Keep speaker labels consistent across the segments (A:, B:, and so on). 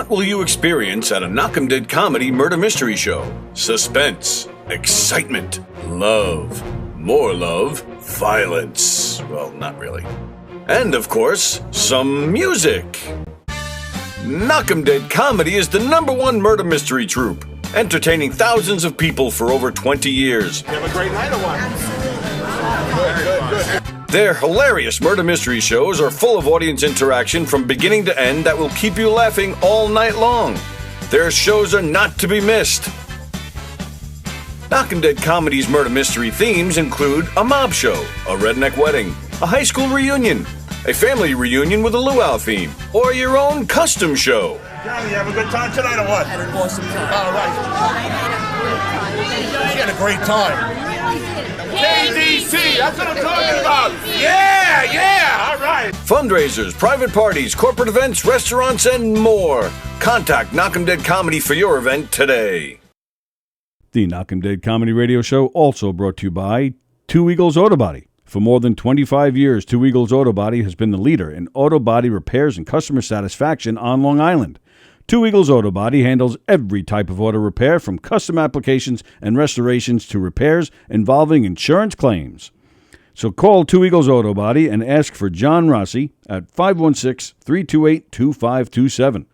A: What will you experience at a Knock 'em Dead comedy murder mystery show? Suspense, excitement, love, more love, violence. Well, not really. And of course, some music. Knock 'em Dead Comedy is the #1 murder mystery troupe, entertaining thousands of people for over 20 years.
B: You have a great night or what? Good.
A: Their hilarious murder mystery shows are full of audience interaction from beginning to end that will keep you laughing all night long. Their shows are not to be missed. Knock 'em Dead Comedy's murder mystery themes include a mob show, a redneck wedding, a high school reunion, a family reunion with a luau theme, or your own custom show.
B: Johnny, you have a good time tonight or what?
C: Had an awesome time.
B: All right. You had a great time. KDC, that's what I'm talking about. Yeah, all right.
A: Fundraisers, private parties, corporate events, restaurants, and more. Contact Knock 'em Dead Comedy for your event today.
D: The Knock 'em Dead Comedy Radio Show also brought to you by Two Eagles Auto Body. For more than 25 years, Two Eagles Auto Body has been the leader in auto body repairs and customer satisfaction on Long Island. Two Eagles Auto Body handles every type of auto repair, from custom applications and restorations to repairs involving insurance claims. So call Two Eagles Auto Body and ask for John Rossi at 516-328-2527.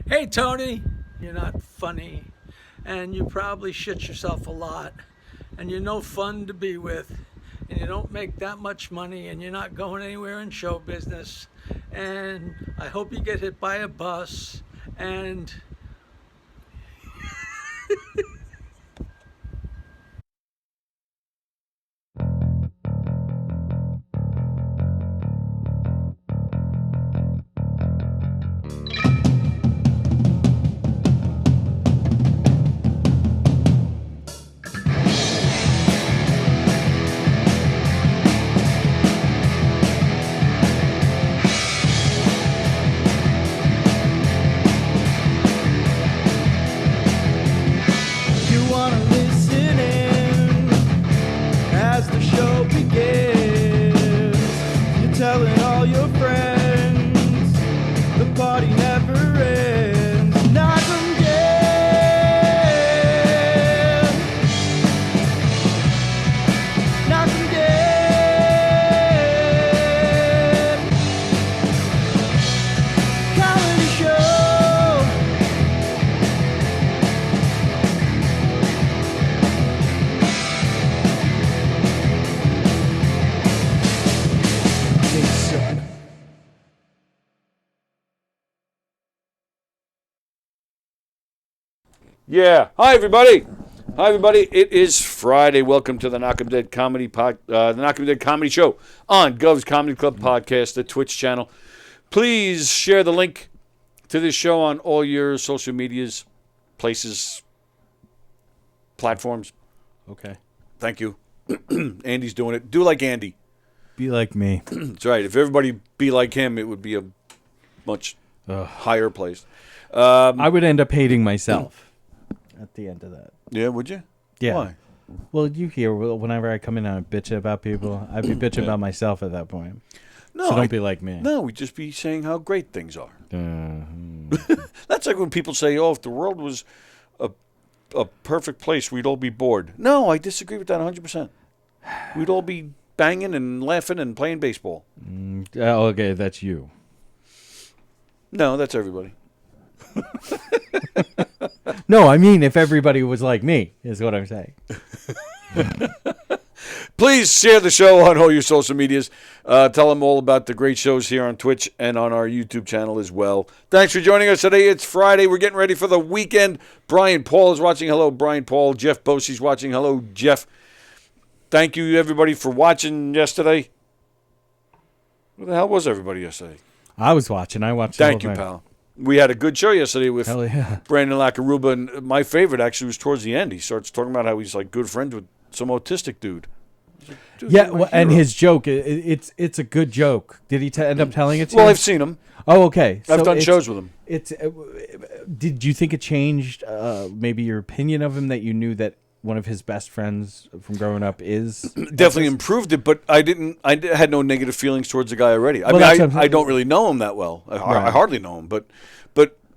E: Hey Tony, you're not funny, and you probably shit yourself a lot, and you're no fun to be with, and you don't make that much money, and you're not going anywhere in show business, and I hope you get hit by a bus, and
D: Yeah. Hi, everybody. It is Friday. Welcome to the Knock 'em Dead Comedy the Knock 'em Dead Comedy Show on Gov's Comedy Club Podcast, the Twitch channel. Please share the link to this show on all your social medias, places, platforms.
C: Okay.
D: Thank you. Andy's doing it. Do like Andy.
C: Be like me.
D: That's right. If everybody be like him, it would be a much higher place.
C: I would end up hating myself at the end of that.
D: Yeah, would you?
C: Yeah.
D: Why?
C: Well, you hear whenever I come in and I bitch about people, I'd be bitching about myself at that point.
D: No,
C: So don't be like me.
D: No, we'd just be saying how great things are. That's like when people say, "Oh, if the world was a perfect place, we'd all be bored." No, I disagree with that 100%. We'd all be banging and laughing and playing baseball.
C: Okay, that's you.
D: No, that's everybody.
C: No, I mean if everybody was like me, is what I'm saying.
D: Please share the show on all your social medias. Tell them all about the great shows here on Twitch and on our YouTube channel as well. Thanks for joining us today. It's Friday. We're getting ready for the weekend. Brian Paul is watching. Hello, Brian Paul. Jeff Bosey's watching. Hello, Jeff. Thank you, everybody, for watching yesterday. Where the hell was everybody yesterday?
C: I was watching. I watched.
D: Thank you, pal. We had a good show yesterday with
C: Hell yeah.
D: Brandon Lacaruba, and my favorite actually was towards the end. He starts talking about how he's like good friends with some autistic dude. Dude,
C: Yeah,
D: you're my
C: and
D: hero.
C: his joke, it's a good joke. Did he end up telling it to
D: Well,
C: you?
D: I've seen him.
C: Oh, okay.
D: I've
C: So
D: done
C: it's-
D: shows with him.
C: It's. Did you think it changed maybe your opinion of him, that you knew that one of his best friends from growing up is
D: Definitely improved it, but I had no negative feelings towards the guy already. I
C: Well, that's what
D: mean,
C: I'm
D: I don't really know him that well. I
C: Right.
D: hardly know him, but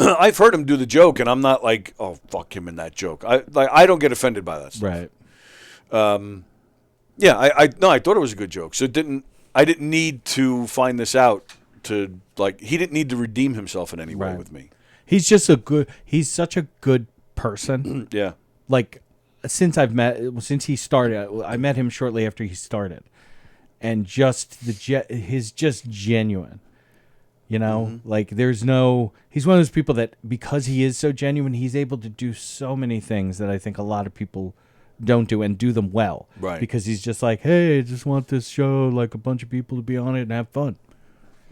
D: I've heard him do the joke, and I'm not like, oh, fuck him in that joke. I don't get offended by that stuff.
C: right?
D: Yeah, I thought it was a good joke. So I didn't need to find this out to he didn't need to redeem himself in any way
C: Right.
D: with me.
C: He's such a good person.
D: Yeah.
C: Like since he started, I met him shortly after he started, and just his just genuine. You know, like he's one of those people that because he is so genuine, he's able to do so many things that I think a lot of people don't do and do them well.
D: Right.
C: Because he's just like, hey, I just want this show, like a bunch of people to be on it and have fun.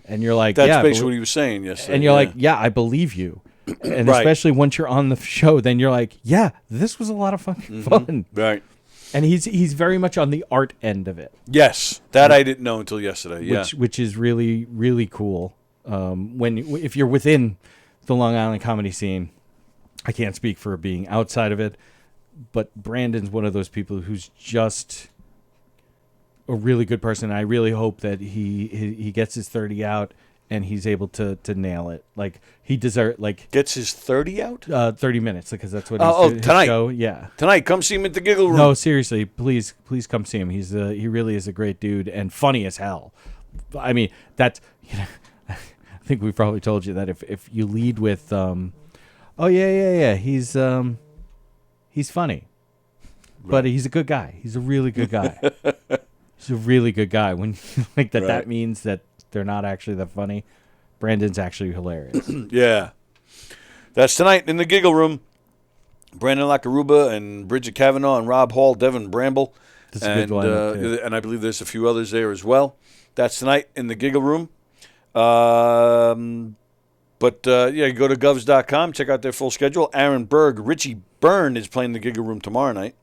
C: And you're like,
D: That's
C: yeah,
D: basically what he was saying yesterday.
C: and you're like, yeah, I believe you. And
D: Right.
C: especially once you're on the show, then you're like, yeah, this was a lot of fucking fun.
D: right.
C: And he's very much on the art end of it,
D: Yes, that I didn't know until yesterday. Yeah.
C: which is really, really cool. If you're within the Long Island comedy scene, I can't speak for being outside of it, but Brandon's one of those people who's just a really good person. I really hope that he gets his 30 out and he's able to nail it. Like he deserves
D: Gets his 30 out
C: 30 minutes, because that's what his
D: tonight.
C: show. Yeah.
D: tonight. Come see him at the Giggle Room.
C: No, seriously, please come see him. He really is a great dude and funny as hell. I mean, that's I think we probably told you that if you lead with oh yeah, he's funny. But he's a good guy. He's a really good guy. He's a really good guy. When you think that
D: Right.
C: means that they're not actually that funny. Brandon's actually hilarious.
D: Yeah. That's tonight in the Giggle Room. Brandon Lacaruba and Bridget Kavanaugh and Rob Hall, Devin Bramble.
C: That's a good lineup, too.
D: And I believe there's a few others there as well. That's tonight in the Giggle Room. Yeah, go to govs.com, check out their full schedule. Aaron Berg, Richie Byrne is playing the Giggle Room tomorrow night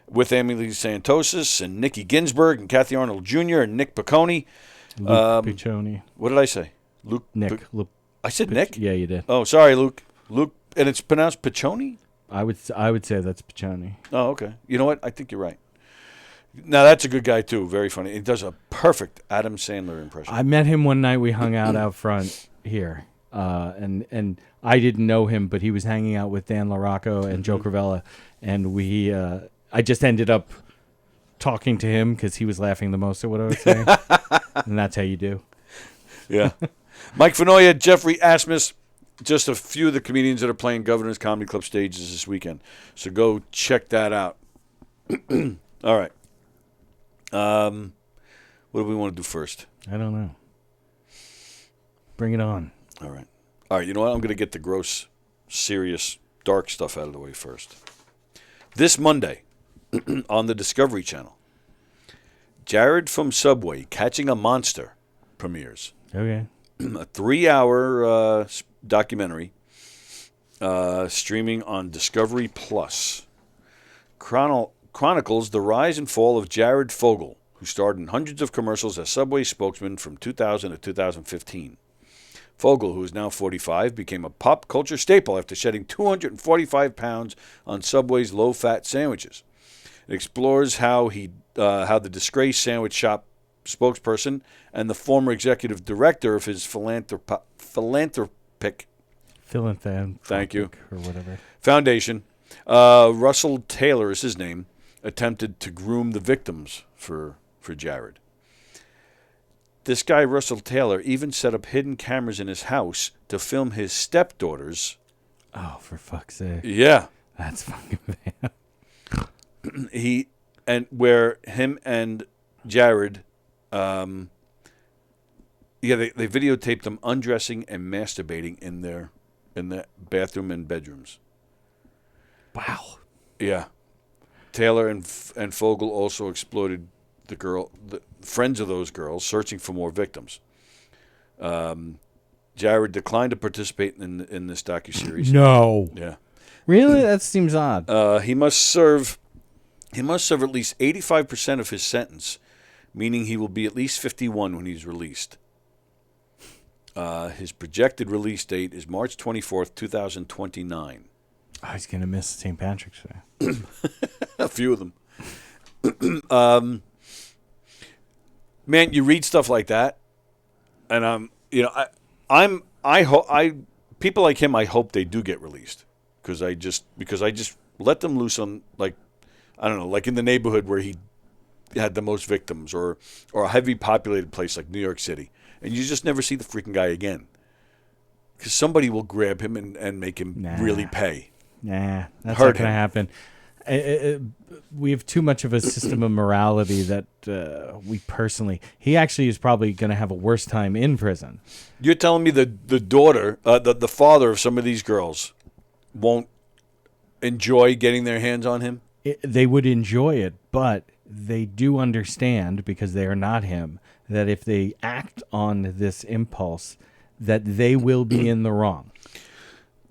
D: with Emily Santosis and Nikki Ginsburg and Kathy Arnold Jr. and Nick Piccone.
C: Luke Piccioni.
D: What did I say? Luke. I said Nick?
C: Yeah, you did.
D: Oh, sorry, Luke. Luke, and it's pronounced Piccioni?
C: I would say that's Piccioni.
D: Oh, okay. You know what? I think you're right. Now, that's a good guy, too. Very funny. He does a perfect Adam Sandler impression.
C: I met him one night. We hung out front here, and I didn't know him, but he was hanging out with Dan LaRocco and Joe Cravella, and I just ended up talking to him because he was laughing the most at what I was saying, and that's how you do.
D: Yeah. Mike Fenoya, Jeffrey Asmus, just a few of the comedians that are playing Governor's Comedy Club stages this weekend. So go check that out. All right. What do we want to do first?
C: I don't know. Bring it on.
D: All right. You know what? I'm going to get the gross, serious dark stuff out of the way first. This Monday, on the Discovery Channel, Jared from Subway Catching a Monster premieres.
C: Okay.
D: A 3-hour documentary streaming on Discovery Plus. Chronicles the rise and fall of Jared Fogle, who starred in hundreds of commercials as Subway spokesman from 2000 to 2015. Fogle, who is now 45, became a pop culture staple after shedding 245 pounds on Subway's low-fat sandwiches. It explores how the disgraced sandwich shop spokesperson and the former executive director of his philanthropic thank you
C: or whatever
D: foundation, Russell Taylor is his name, attempted to groom the victims for Jared. This guy Russell Taylor even set up hidden cameras in his house to film his stepdaughters.
C: Oh, for fuck's sake!
D: Yeah,
C: that's fucking bad.
D: Where him and Jared, they videotaped them undressing and masturbating in the bathroom and bedrooms.
C: Wow.
D: Yeah, Taylor and Fogle also exploited the friends of those girls, searching for more victims. Jared declined to participate in this docuseries.
C: No.
D: Yeah.
C: Really? That seems odd.
D: He must serve at least 85% of his sentence, meaning he will be at least 51 when he's released. His projected release date is March 24th, 2029.
C: Oh, he's going to miss St. Patrick's Day.
D: A few of them. Man, you read stuff like that, and people like him, I hope they do get released, because I just let them loose on, like, I don't know, like in the neighborhood where he had the most victims, or a heavy populated place like New York City, and you just never see the freaking guy again, because somebody will grab him and make him really pay.
C: Nah, that's not going to happen. We have too much of a system of morality that he actually is probably going to have a worse time in prison.
D: You're telling me the daughter, the father of some of these girls won't enjoy getting their hands on him?
C: They would enjoy it, but they do understand, because they are not him, that if they act on this impulse, that they will be in the wrong.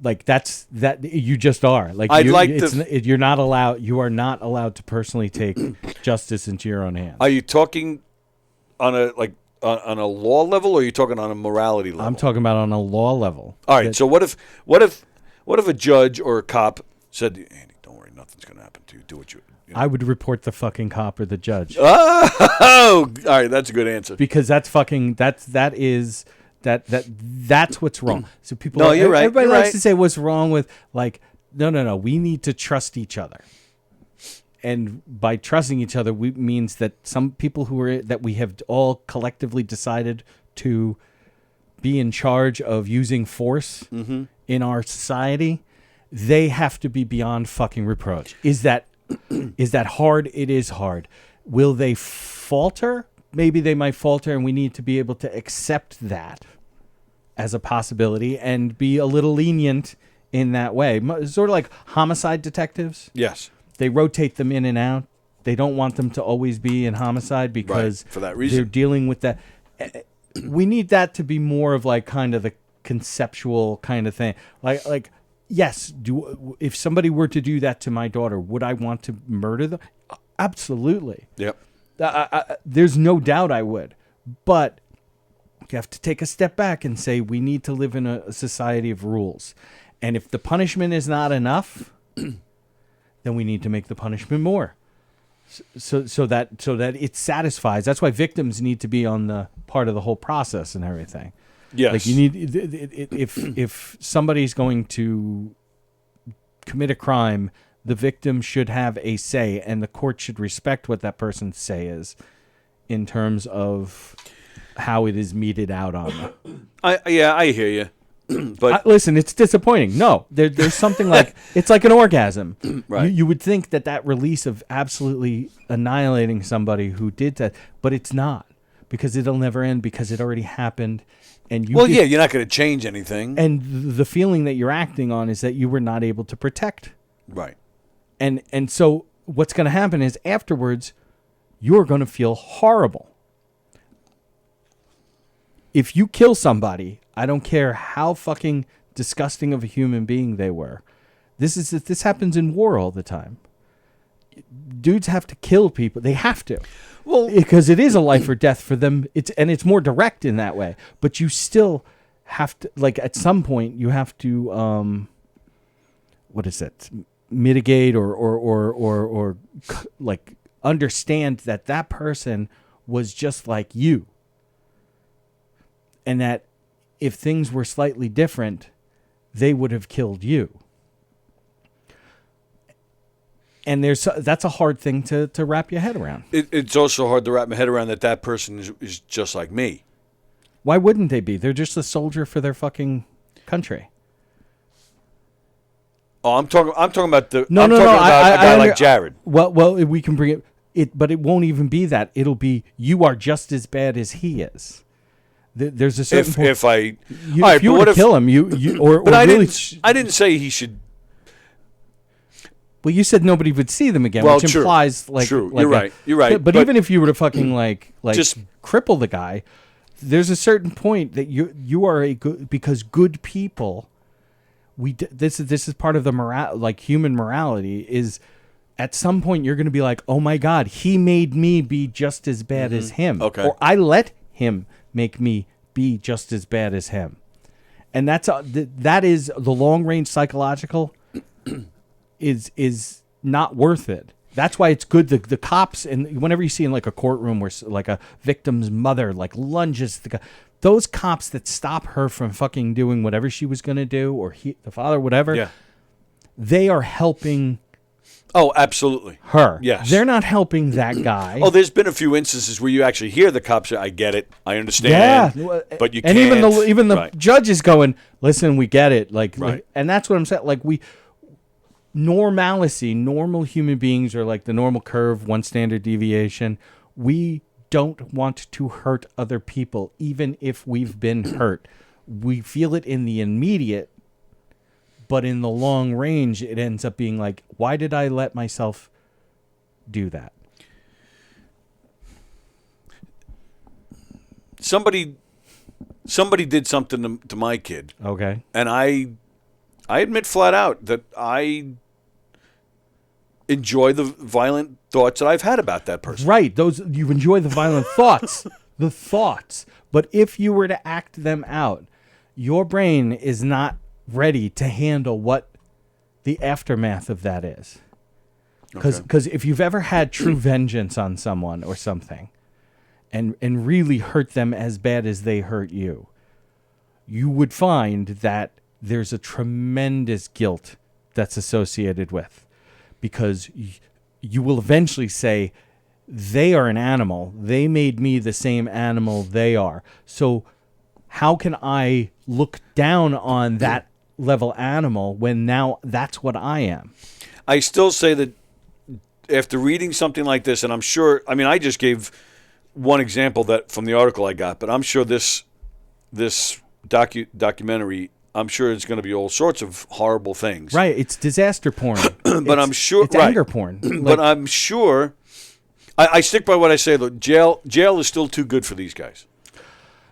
C: Like that you just are. Like you're not allowed. You are not allowed to personally take justice into your own hands.
D: Are you talking on a law level, or are you talking on a morality level?
C: I'm talking about on a law level.
D: All right. So what if a judge or a cop said, "Andy, don't worry, nothing's going to happen to you. Do what you."
C: I would report the fucking cop or the judge.
D: Oh, all right. That's a good answer.
C: Because that's what's wrong. So people,
D: no, you're right.
C: Everybody
D: you're
C: likes
D: right.
C: to say what's wrong with, like, no. We need to trust each other, and by trusting each other, we means that some people that we have all collectively decided to be in charge of using force in our society, they have to be beyond fucking reproach. Is that hard? It is hard. Will they falter? Maybe they might falter, and we need to be able to accept that as a possibility and be a little lenient in that way. Sort of like homicide detectives.
D: Yes.
C: They rotate them in and out. They don't want them to always be in homicide because
D: for that reason.
C: They're dealing with that. We need that to be more of like kind of the conceptual kind of thing. Like yes, if somebody were to do that to my daughter, would I want to murder them? Absolutely.
D: Yep.
C: There's no doubt I would. But you have to take a step back and say we need to live in a society of rules. And if the punishment is not enough, then we need to make the punishment more. So that it satisfies. That's why victims need to be on the part of the whole process and everything.
D: Yes.
C: Like you need if somebody's going to commit a crime, the victim should have a say, and the court should respect what that person's say is in terms of how it is meted out on them.
D: I hear you. But
C: listen, it's disappointing. No, there's something like it's like an orgasm.
D: Right.
C: You would think that release of absolutely annihilating somebody who did that, but it's not, because it'll never end, because it already happened, and you
D: Well, yeah, you're not going to change anything.
C: and the feeling that you're acting on is that you were not able to protect.
D: Right.
C: And so what's going to happen is afterwards, you're going to feel horrible. If you kill somebody, I don't care how fucking disgusting of a human being they were. This happens in war all the time. Dudes have to kill people. They have to. Well, because it is a life or death for them. It's more direct in that way. But you still have to, like, at some point you have to what is it? Mitigate or like understand that person was just like you. And that if things were slightly different, they would have killed you. And that's a hard thing to wrap your head around.
D: It's also hard to wrap my head around that person is just like me.
C: Why wouldn't they be? They're just a soldier for their fucking country.
D: Oh, I'm talking about the.
C: No,
D: I'm talking about a guy like Jared.
C: Well, we can bring it, but it won't even be that. It'll be you are just as bad as he is. There's a certain point.
D: If
C: you were to kill him,
D: but I didn't say he should.
C: Well, you said nobody would see them again, which implies like.
D: True.
C: Like
D: You're right.
C: But even if you were to fucking like
D: just
C: cripple the guy, there's a certain point that you are a good, because good people. This is part of the human morality is. At some point, you're going to be like, "Oh my God, he made me be just as bad as him," or I let him make me be just as bad as him, and that is the long range psychological. Is not worth it. That's why it's good. The cops, and whenever you see in like a courtroom where like a victim's mother like lunges the guy, those cops that stop her from fucking doing whatever she was going to do, or the father, whatever, they are helping.
D: Oh, absolutely.
C: Her.
D: Yes.
C: They're not helping that guy.
D: Oh, there's been a few instances where you actually hear the cops say, I get it. I understand. Yeah. But you can't.
C: And even the judge is going, listen, we get it. Like, and that's what I'm saying. Like normal human beings are like the normal curve, one standard deviation. We don't want to hurt other people, even if we've been hurt. We feel it in the immediate. But in the long range, it ends up being like, why did I let myself do that?
D: Somebody did something to my kid.
C: Okay.
D: And I admit flat out that I enjoy the violent thoughts that I've had about that person.
C: Right. You enjoy the violent thoughts. The thoughts. But if you were to act them out, your brain is not ready to handle what the aftermath of that is. Because if you've ever had true vengeance on someone or something and really hurt them as bad as they hurt you, you would find that there's a tremendous guilt that's associated with, because you will eventually say, they are an animal. They made me the same animal they are. So how can I look down on that level animal when now that's what I am?
D: I still say that after reading something like this, and I'm sure, I mean, I just gave one example that from the article I got, but I'm sure this documentary, I'm sure it's going to be all sorts of horrible things.
C: Right. It's disaster porn.
D: But I'm sure
C: it's anger porn.
D: But I'm sure I stick by what I say. Look, jail is still too good for these guys.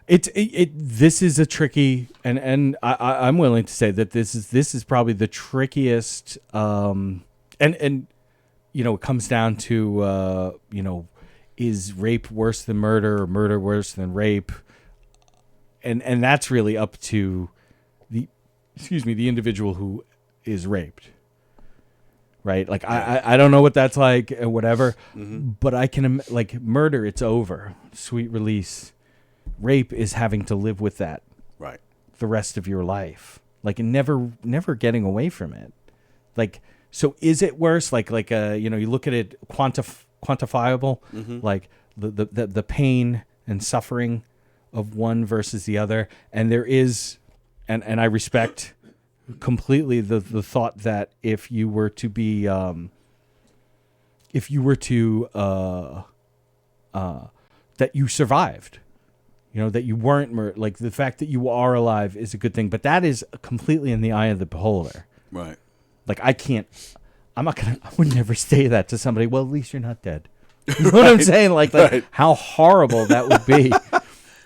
C: This is a tricky, and I'm willing to say that this is probably the trickiest, and it comes down to is rape worse than murder or murder worse than rape, and that's really up to the individual who is raped. Right, like I don't know what that's like, or whatever, but I can like murder. It's over, sweet release. Rape is having to live with that the rest of your life, like, and never getting away from it. Like, so is it worse? Like you look at it quantifiable, like the pain and suffering of one versus the other, and there is, and I respect completely the thought that if you were to be that you survived, You know, that you weren't murdered. Like, the fact that you are alive is a good thing, but that is completely in the eye of the beholder.
D: Right.
C: Like, I would never say that to somebody. Well, at least you're not dead. You know what I'm saying? Like
D: Right.
C: how horrible that would be.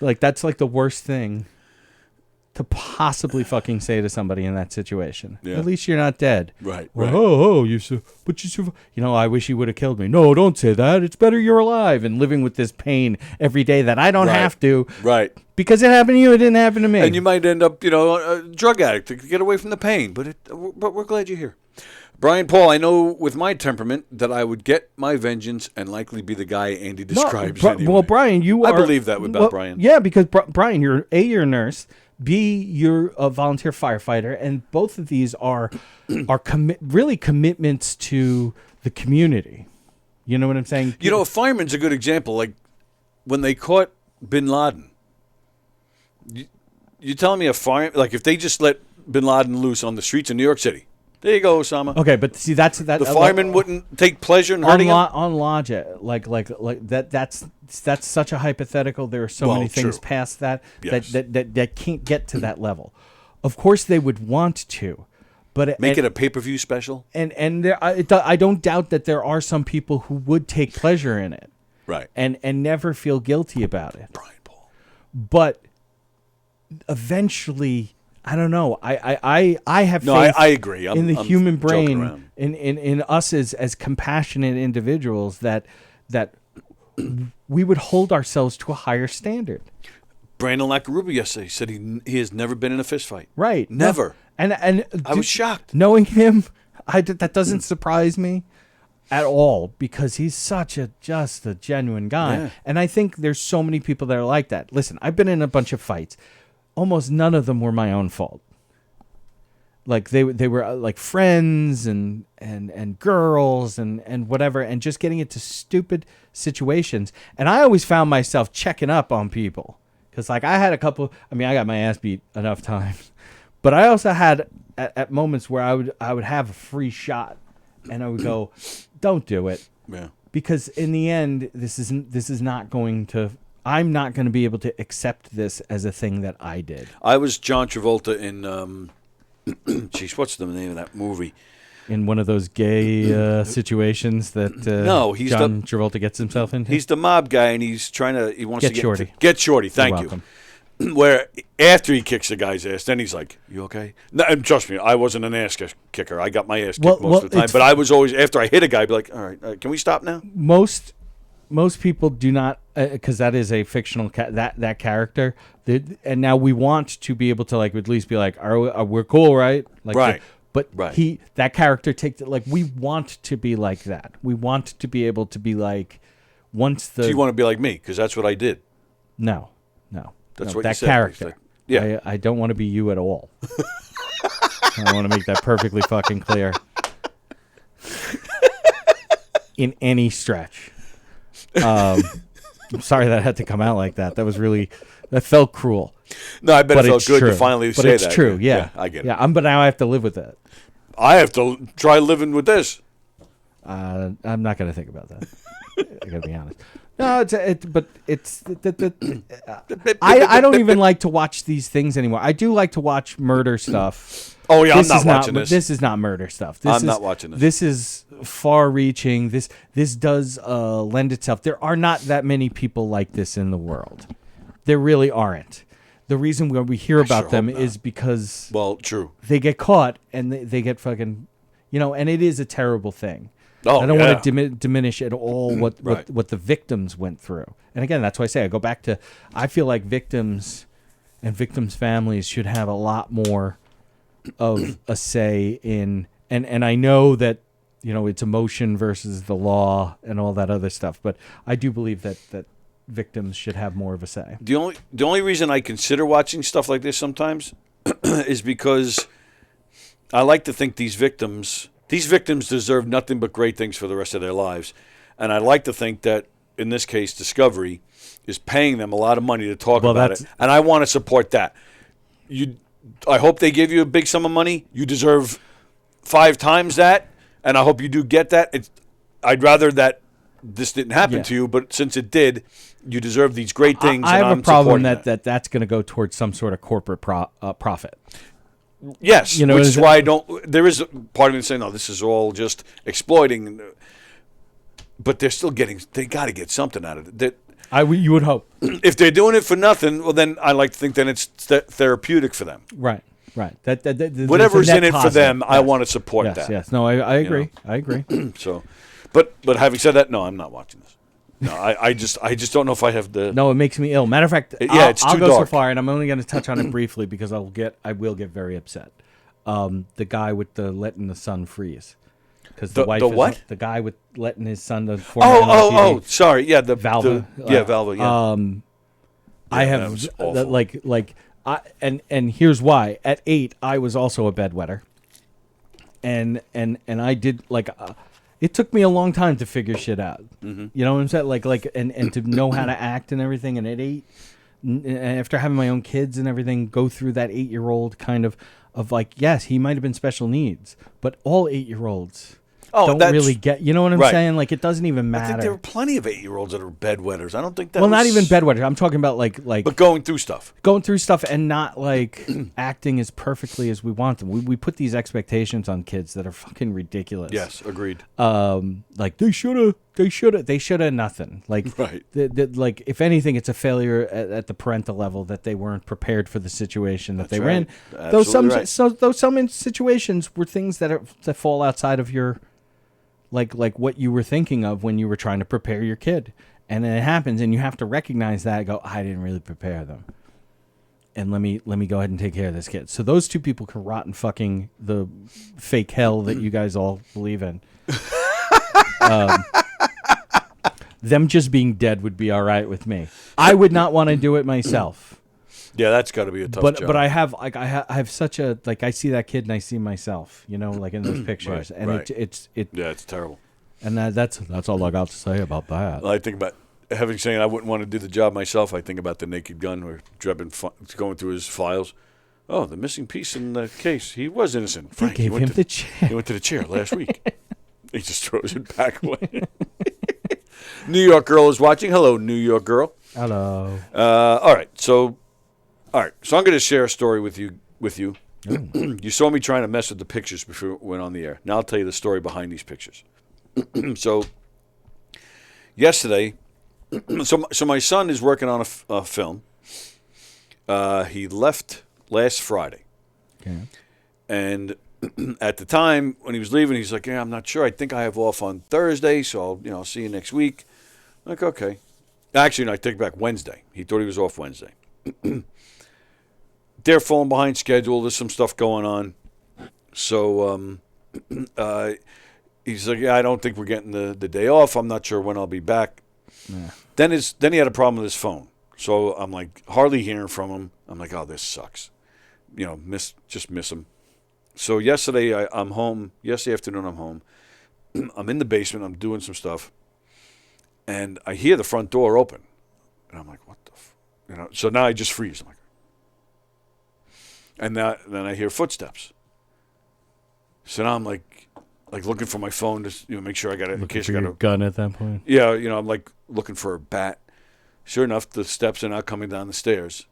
C: Like, that's like the worst thing to possibly fucking say to somebody in that situation.
D: Yeah.
C: At least you're not dead.
D: Right.
C: Well,
D: Right.
C: but you survived. You know, I wish you would have killed me. No, don't say that. It's better you're alive and living with this pain every day that I don't
D: Right.
C: have to.
D: Right.
C: Because it happened to you, it didn't happen to me.
D: And you might end up, a drug addict to get away from the pain. But we're glad you're here. Brian Paul, I know with my temperament that I would get my vengeance and likely be the guy Andy describes. Anyway.
C: Well, Brian, I
D: believe that about Brian.
C: Yeah, because Brian, you're a nurse. B, you're a volunteer firefighter, and both of these are really commitments to the community. You know what I'm saying?
D: A fireman's a good example. Like when they caught Bin Laden, you telling me if they just let Bin Laden loose on the streets of New York City, there you go, Osama.
C: Okay, but see, that's
D: The fireman wouldn't take pleasure in hurting him.
C: On logic, like that. That's such a hypothetical. There are so many things
D: true.
C: past that
D: Yes.
C: that can't get to that level. Of course, they would want to, but
D: Make it a pay-per-view special.
C: And there, I don't doubt that there are some people who would take pleasure in it,
D: Right.
C: and never feel guilty about it.
D: Brian Paul.
C: But eventually, I don't know. I have faith.
D: No, I agree.
C: In the
D: I'm
C: human
D: joking
C: brain,
D: around.
C: in us as compassionate individuals, that we would hold ourselves to a higher standard.
D: Brandon Lackaruba yesterday said he has never been in a fist fight.
C: Right.
D: Never.
C: And
D: I was shocked.
C: knowing him. That doesn't surprise me at all, because he's just a genuine guy.
D: Yeah.
C: And I think there's so many people that are like that. Listen, I've been in a bunch of fights. Almost none of them were my own fault. Like they were like friends and girls and whatever, and just getting into stupid situations. And I always found myself checking up on people, because like I had a couple. I mean, I got my ass beat enough times, but I also had at moments where I would have a free shot, and I would go, "Don't do it,"
D: Yeah.
C: because in the end, this is not going to. I'm not going to be able to accept this as a thing that I did.
D: I was John Travolta in, what's the name of that movie?
C: In one of those gay situations that
D: No, he's
C: John Travolta gets himself into.
D: He's the mob guy, and he wants to
C: Get Shorty.
D: Get Shorty. Thank
C: You're
D: you.
C: welcome.
D: Where after he kicks the guy's ass, then he's like, "You okay?" No, and trust me, I wasn't an ass kicker. I got my ass kicked most of the time, but I was always after I hit a guy, I'd be like, "All right, can we stop now?"
C: Most people do not, because that is a fictional that character. And now we want to be able to like at least be like, are we cool, right? Like,
D: Right.
C: But
D: Right.
C: that character takes it like we want to be like that. We want to be able to be like once the
D: So you want to be like me because that's what I did.
C: no.
D: That's
C: no,
D: what
C: that
D: you said.
C: character.
D: Like, yeah.
C: I don't want to be you at all. I want to make that perfectly fucking clear. In any stretch. I'm sorry that had to come out like that. That felt cruel.
D: No, I bet
C: But
D: it felt
C: it's
D: good
C: true.
D: to finally
C: But
D: say
C: it's
D: that.
C: true, yeah.
D: I get it.
C: Yeah, but now I have to live with it.
D: I have to try living with this.
C: I'm not going to think about that. I got to be honest. No, I don't even like to watch these things anymore. I do like to watch murder stuff.
D: Oh, yeah, I'm not watching this.
C: This is not murder stuff.
D: I'm not watching this.
C: This is far-reaching. This does lend itself. There are not that many people like this in the world. There really aren't. The reason we hear about
D: sure
C: them
D: hope not.
C: is because
D: Well, true.
C: they get caught and they get fucking, and it is a terrible thing.
D: Oh,
C: I don't
D: yeah.
C: want to diminish at all what the victims went through. And again, that's why I say I go back to, I feel like victims and victims' families should have a lot more of a say in, and I know that, it's emotion versus the law and all that other stuff, but I do believe that victims should have more of a say.
D: The only reason I consider watching stuff like this sometimes is because I like to think these victims deserve nothing but great things for the rest of their lives. And I like to think that, in this case, Discovery is paying them a lot of money to talk about it. And I want to support that. I hope they give you a big sum of money. You deserve 5 times that. And I hope you do get that. I'd rather that this didn't happen
C: Yeah.
D: to you, but since it did, you deserve these great things.
C: I
D: and
C: have
D: I'm
C: a problem
D: supporting
C: that's going to go towards some sort of corporate profit.
D: Yes,
C: You know,
D: which
C: is
D: is
C: it-
D: why I don't. There is a part of me saying, no, this is all just exploiting. But they're still getting. They got to get something out of it.
C: You would hope.
D: If they're doing it for nothing, well, then I like to think then it's therapeutic for them.
C: Right.
D: Whatever's in it for
C: positive.
D: them, I
C: Yes.
D: want to support
C: Yes,
D: that.
C: yes. No, I agree.
D: know?
C: I agree.
D: So, but having said that, no, I'm not watching this. No, I just don't know if I have the.
C: No, it makes me ill. Matter of fact,
D: Yeah, it's
C: I'll
D: too
C: go so
D: dark.
C: far, and I'm only going to touch on it briefly because I will get very upset. The guy with the letting the sun freeze, because the wife
D: the
C: is
D: what?
C: the guy with letting his son.
D: Oh! Sorry, yeah, the
C: Valva.
D: Valva. Yeah,
C: I
D: that
C: have
D: was awful.
C: and here's why. At 8, I was also a bedwetter, and I did it took me a long time to figure shit out.
D: Mm-hmm.
C: You know what I'm saying? And to know how to act and everything. And at 8, after having my own kids and everything, go through that 8-year-old kind of yes, he might have been special needs, but all 8-year-olds don't really get. You know what I'm
D: right.
C: saying? Like, it doesn't even matter.
D: I think there are plenty of 8-year-olds that are bedwetters. I don't think that.
C: Well, not even bedwetters. I'm talking about
D: but going through stuff.
C: Going through stuff and not acting as perfectly as we want them. We put these expectations on kids that are fucking ridiculous.
D: Yes, agreed.
C: They shoulda nothing. Like,
D: Right.
C: Like, if anything, it's a failure at the parental level that they weren't prepared for the situation that they were in.
D: Absolutely right.
C: Though some situations were things that fall outside of your like what you were thinking of when you were trying to prepare your kid. And then it happens, and you have to recognize that and go, I didn't really prepare them. And let me go ahead and take care of this kid. So those two people can rot in fucking the fake hell that you guys all believe in. Them just being dead would be all right with me. I would not want to do it myself.
D: Yeah, that's got to be a tough job.
C: But I have such a I see that kid and I see myself, in those pictures,
D: Right,
C: and
D: right.
C: it
D: Yeah, it's terrible.
C: and that's all I got to say about that.
D: Well, I think about having saying I wouldn't want to do the job myself. I think about the Naked Gun where Drebin going through his files. Oh, the missing piece in the case. He was innocent.
C: They gave him the chair.
D: He went to the chair last week. He just throws it back away. New York Girl is watching. Hello, New York Girl.
C: Hello.
D: All right. So I'm going to share a story with you. You saw me trying to mess with the pictures before we went on the air. Now I'll tell you the story behind these pictures. So yesterday, so my son is working on a film. He left last Friday.
C: Okay.
D: And at the time when he was leaving, he's like, "Yeah, I'm not sure. I think I have off on Thursday, so I'll see you next week." I'm like, okay. Actually, no, I take it back. Wednesday. He thought he was off Wednesday. They're falling behind schedule. There's some stuff going on. So he's like, "Yeah, I don't think we're getting the day off. I'm not sure when I'll be back."
C: Yeah.
D: Then he had a problem with his phone. So I'm like hardly hearing from him. I'm like, "Oh, this sucks." Just miss him. So yesterday I'm home. Yesterday afternoon I'm home. I'm in the basement. I'm doing some stuff, and I hear the front door open, and I'm like, "What the?" So now I just freeze. I'm like, and then I hear footsteps. So now I'm like looking for my phone to make sure I got it in case I got a
C: gun at that point.
D: Yeah, I'm like looking for a bat. Sure enough, the steps are now coming down the stairs.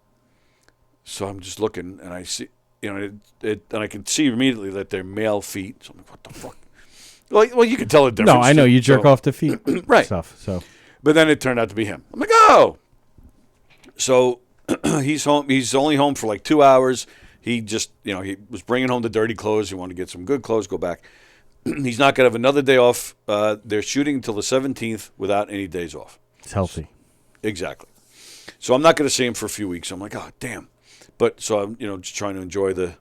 D: So I'm just looking, and I see, and I can see immediately that they're male feet. So I'm like, what the fuck? Well, you can tell the difference.
C: No, I know you jerk off the feet,
D: right?
C: Stuff. So,
D: but then it turned out to be him. I'm like, oh. So he's home. He's only home for like 2 hours. He just, he was bringing home the dirty clothes. He wanted to get some good clothes, go back. He's not going to have another day off. They're shooting until the 17th without any days off.
C: it's healthy.
D: Exactly. So I'm not going to see him for a few weeks. I'm like, oh, damn. But so I'm, just trying to enjoy the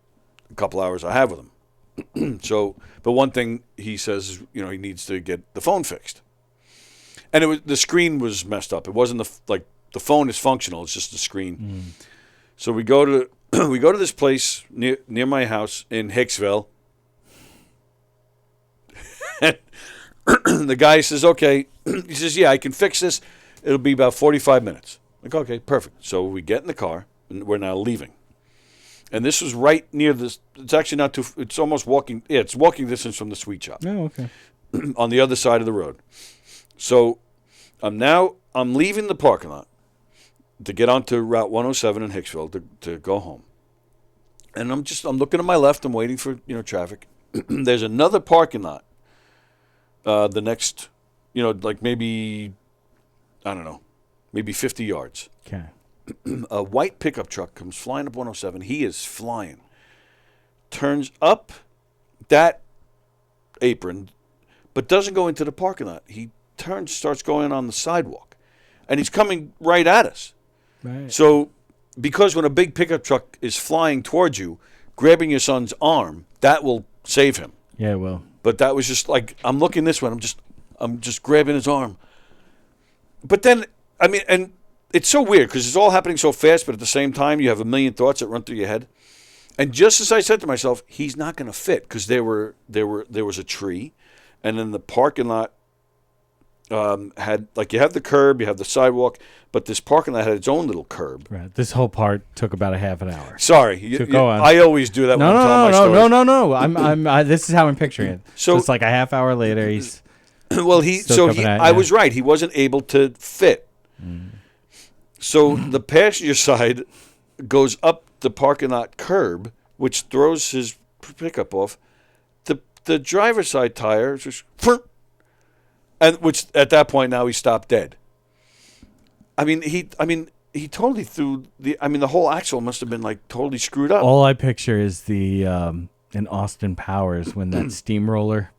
D: couple hours I have with him. But one thing he says is, he needs to get the phone fixed. And the screen was messed up. It wasn't the phone is functional. It's just the screen. So we go to this place near my house in Hicksville. And the guy says, okay. He says, yeah, I can fix this. It'll be about 45 minutes. Like, okay, perfect. So we get in the car, and we're now leaving. And this was right near this. It's actually not too. It's almost walking. Yeah, it's walking distance from the sweet shop.
C: Oh, okay.
D: On the other side of the road. So I'm leaving the parking lot to get onto Route 107 in Hicksville to go home. And I'm looking to my left. I'm waiting for, traffic. There's another parking lot. The next, like maybe, I don't know, maybe 50 yards.
C: Okay.
D: A white pickup truck comes flying up 107. He is flying. Turns up that apron, but doesn't go into the parking lot. He starts going on the sidewalk. And he's coming right at us.
C: Right.
D: So, because when a big pickup truck is flying towards you, grabbing your son's arm, that will save him.
C: Yeah, well.
D: But that was just like, I'm looking this way, I'm just grabbing his arm. But then, and it's so weird because it's all happening so fast, but at the same time, you have a million thoughts that run through your head. And just as I said to myself, he's not going to fit because there was a tree, and then the parking lot had, like, you have the curb, you have the sidewalk, but this parking lot had its own little curb.
C: Right. This whole part took about a half an hour.
D: Sorry,
C: Go on.
D: I always do that when I'm telling my stories.
C: No. This is how I'm picturing it. So it's like a half hour later. He's
D: I was right. He wasn't able to fit. So the passenger side goes up the parking lot curb, which throws his pickup off. The driver's side tire just, and which at that point now he stopped dead. He totally threw the whole axle must have been like totally screwed up.
C: All I picture is the in Austin Powers when that steamroller,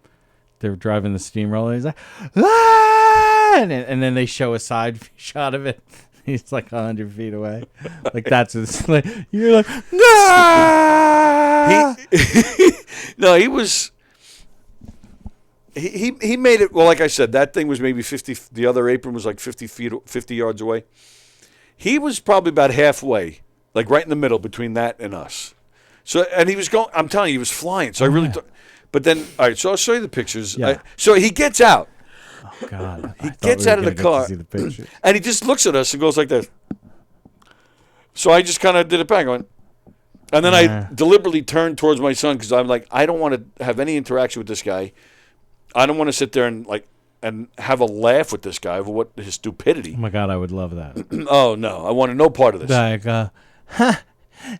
C: they're driving the steamroller. He's like, ah! and then they show a side shot of it. He's like 100 feet away. Like that's like you're like, ah!
D: No, he was. He made it, well, like I said, that thing was maybe 50, the other apron was like 50 yards away. He was probably about halfway, like right in the middle between that and us. So, and he was going, I'm telling you, he was flying. So I really, but then, all right, so I'll show you the pictures.
C: Yeah.
D: So he gets out.
C: Oh, God.
D: He gets out of the car, and he just looks at us and goes like this. So I just kind of did it back on. And then I deliberately turned towards my son because I'm like, I don't want to have any interaction with this guy. I don't want to sit there and have a laugh with this guy over what his stupidity.
C: Oh my God, I would love that.
D: Oh no, I wanted no part of this.
C: Like,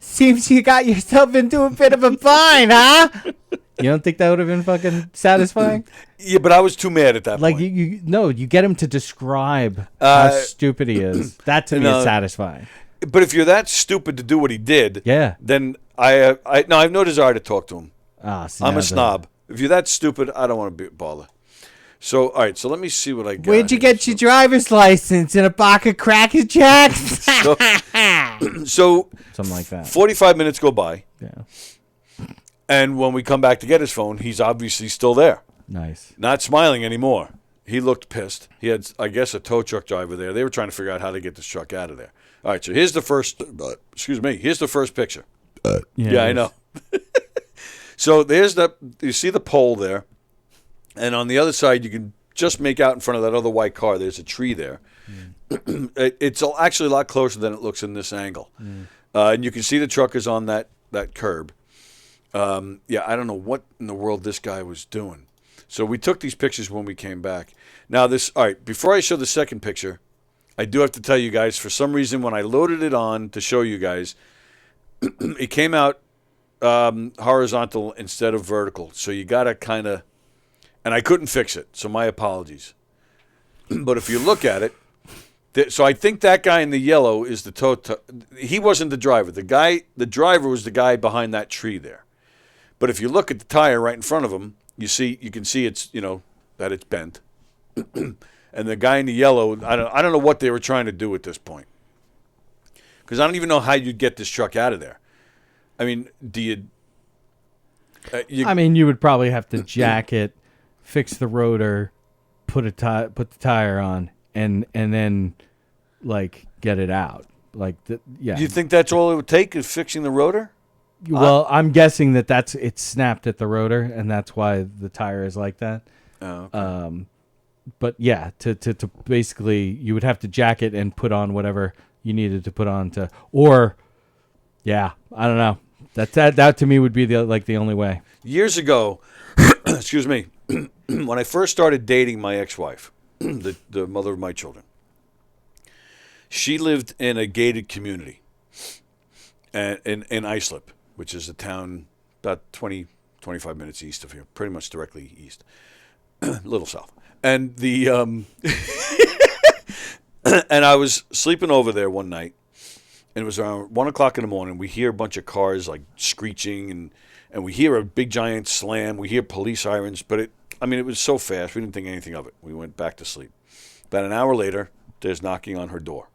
C: seems you got yourself into a bit of a bind, huh? You don't think that would have been fucking satisfying?
D: Yeah, but I was too mad at that
C: like
D: point.
C: you get him to describe how stupid he is. That to me is satisfying.
D: But if you're that stupid to do what he did, then I have no desire to talk to him. I'm a snob. If you're that stupid, I don't want to bother. So, all right, so let me see what I got.
C: Where'd you get your driver's license? In a box of Cracker Jacks?
D: So,
C: something like that.
D: 45 minutes go by.
C: Yeah.
D: And when we come back to get his phone, he's obviously still there.
C: Nice.
D: Not smiling anymore. He looked pissed. He had, I guess, a tow truck driver there. They were trying to figure out how to get this truck out of there. All right, so here's the first, here's the first picture. Yeah, I know. So you see the pole there, and on the other side you can just make out in front of that other white car. There's a tree there. It's actually a lot closer than it looks in this angle, and you can see the truck is on that curb. I don't know what in the world this guy was doing. So we took these pictures when we came back. Now all right, before I show the second picture, I do have to tell you guys, for some reason when I loaded it on to show you guys, it came out horizontal instead of vertical. So you got to kind of, and I couldn't fix it. So my apologies. But if you look at it, so I think that guy in the yellow is the he wasn't the driver. The driver was the guy behind that tree there. But if you look at the tire right in front of him, you can see it's, that it's bent. And the guy in the yellow, I don't know what they were trying to do at this point. Because I don't even know how you'd get this truck out of there. I mean, do you?
C: You would probably have to jack it, fix the rotor, put the tire on, and then like get it out. Like
D: Do you think that's all it would take is fixing the rotor?
C: Well, I'm guessing that it's snapped at the rotor, and that's why the tire is like that.
D: Oh, okay.
C: But yeah, to basically, you would have to jack it and put on whatever you needed to put on I don't know. That to me would be the only way.
D: Years ago, excuse me, when I first started dating my ex-wife, the mother of my children. She lived in a gated community in Islip, which is a town about 20, 25 minutes east of here, pretty much directly east, a little south. And the and I was sleeping over there one night, and it was around 1 o'clock in the morning. We hear a bunch of cars like screeching, and we hear a big giant slam. We hear police sirens, but it was so fast we didn't think anything of it. We went back to sleep. About an hour later, there's knocking on her door.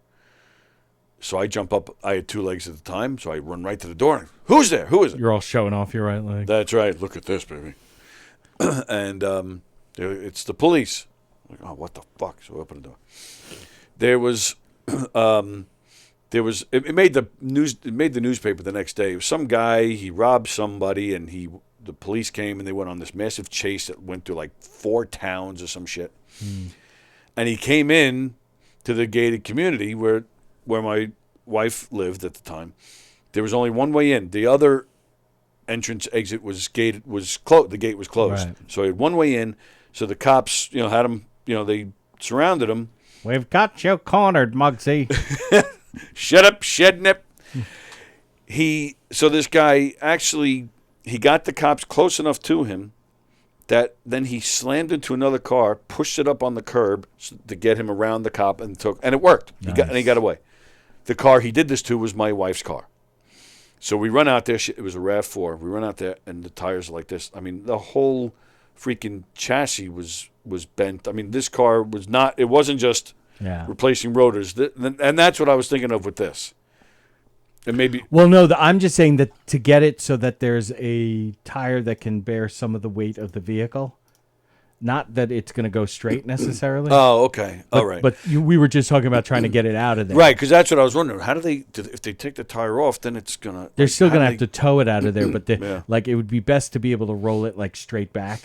D: So I jump up. I had 2 legs at the time, so I run right to the door. Who's there? Who is it?
C: You're all showing off your right leg.
D: That's right. Look at this, baby. And it's the police. Like, oh, what the fuck? So I open the door. It made the news. It made the newspaper the next day. It was some guy. He robbed somebody, and the police came and they went on this massive chase that went through like 4 towns or some shit. And he came in to the gated community where my wife lived at the time. There was only one way in. The other entrance exit was gated. The gate was closed.
C: Right.
D: So he had one way in. So the cops, had him. They surrounded him.
C: We've got you cornered, Muggsy.
D: Shut up, Shednip. So this guy actually, he got the cops close enough to him that then he slammed into another car, pushed it up on the curb to get him around the cop, and it worked.
C: Nice.
D: He got away. The car he did this to was my wife's car. So we run out there. It was a RAV4. We run out there, and the tires are like this. I mean, the whole freaking chassis was bent. I mean, this car was not. It wasn't just replacing rotors. And that's what I was thinking of with this. And maybe.
C: Well, no, I'm just saying that to get it so that there's a tire that can bear some of the weight of the vehicle. Not that it's going to go straight necessarily.
D: Oh, okay. All right.
C: But we were just talking about trying to get it out of there.
D: Right, because that's what I was wondering. How if they take the tire off, then it's going to...
C: They're still going to have to tow it out of there, but
D: Yeah.
C: like it would be best to be able to roll it like straight back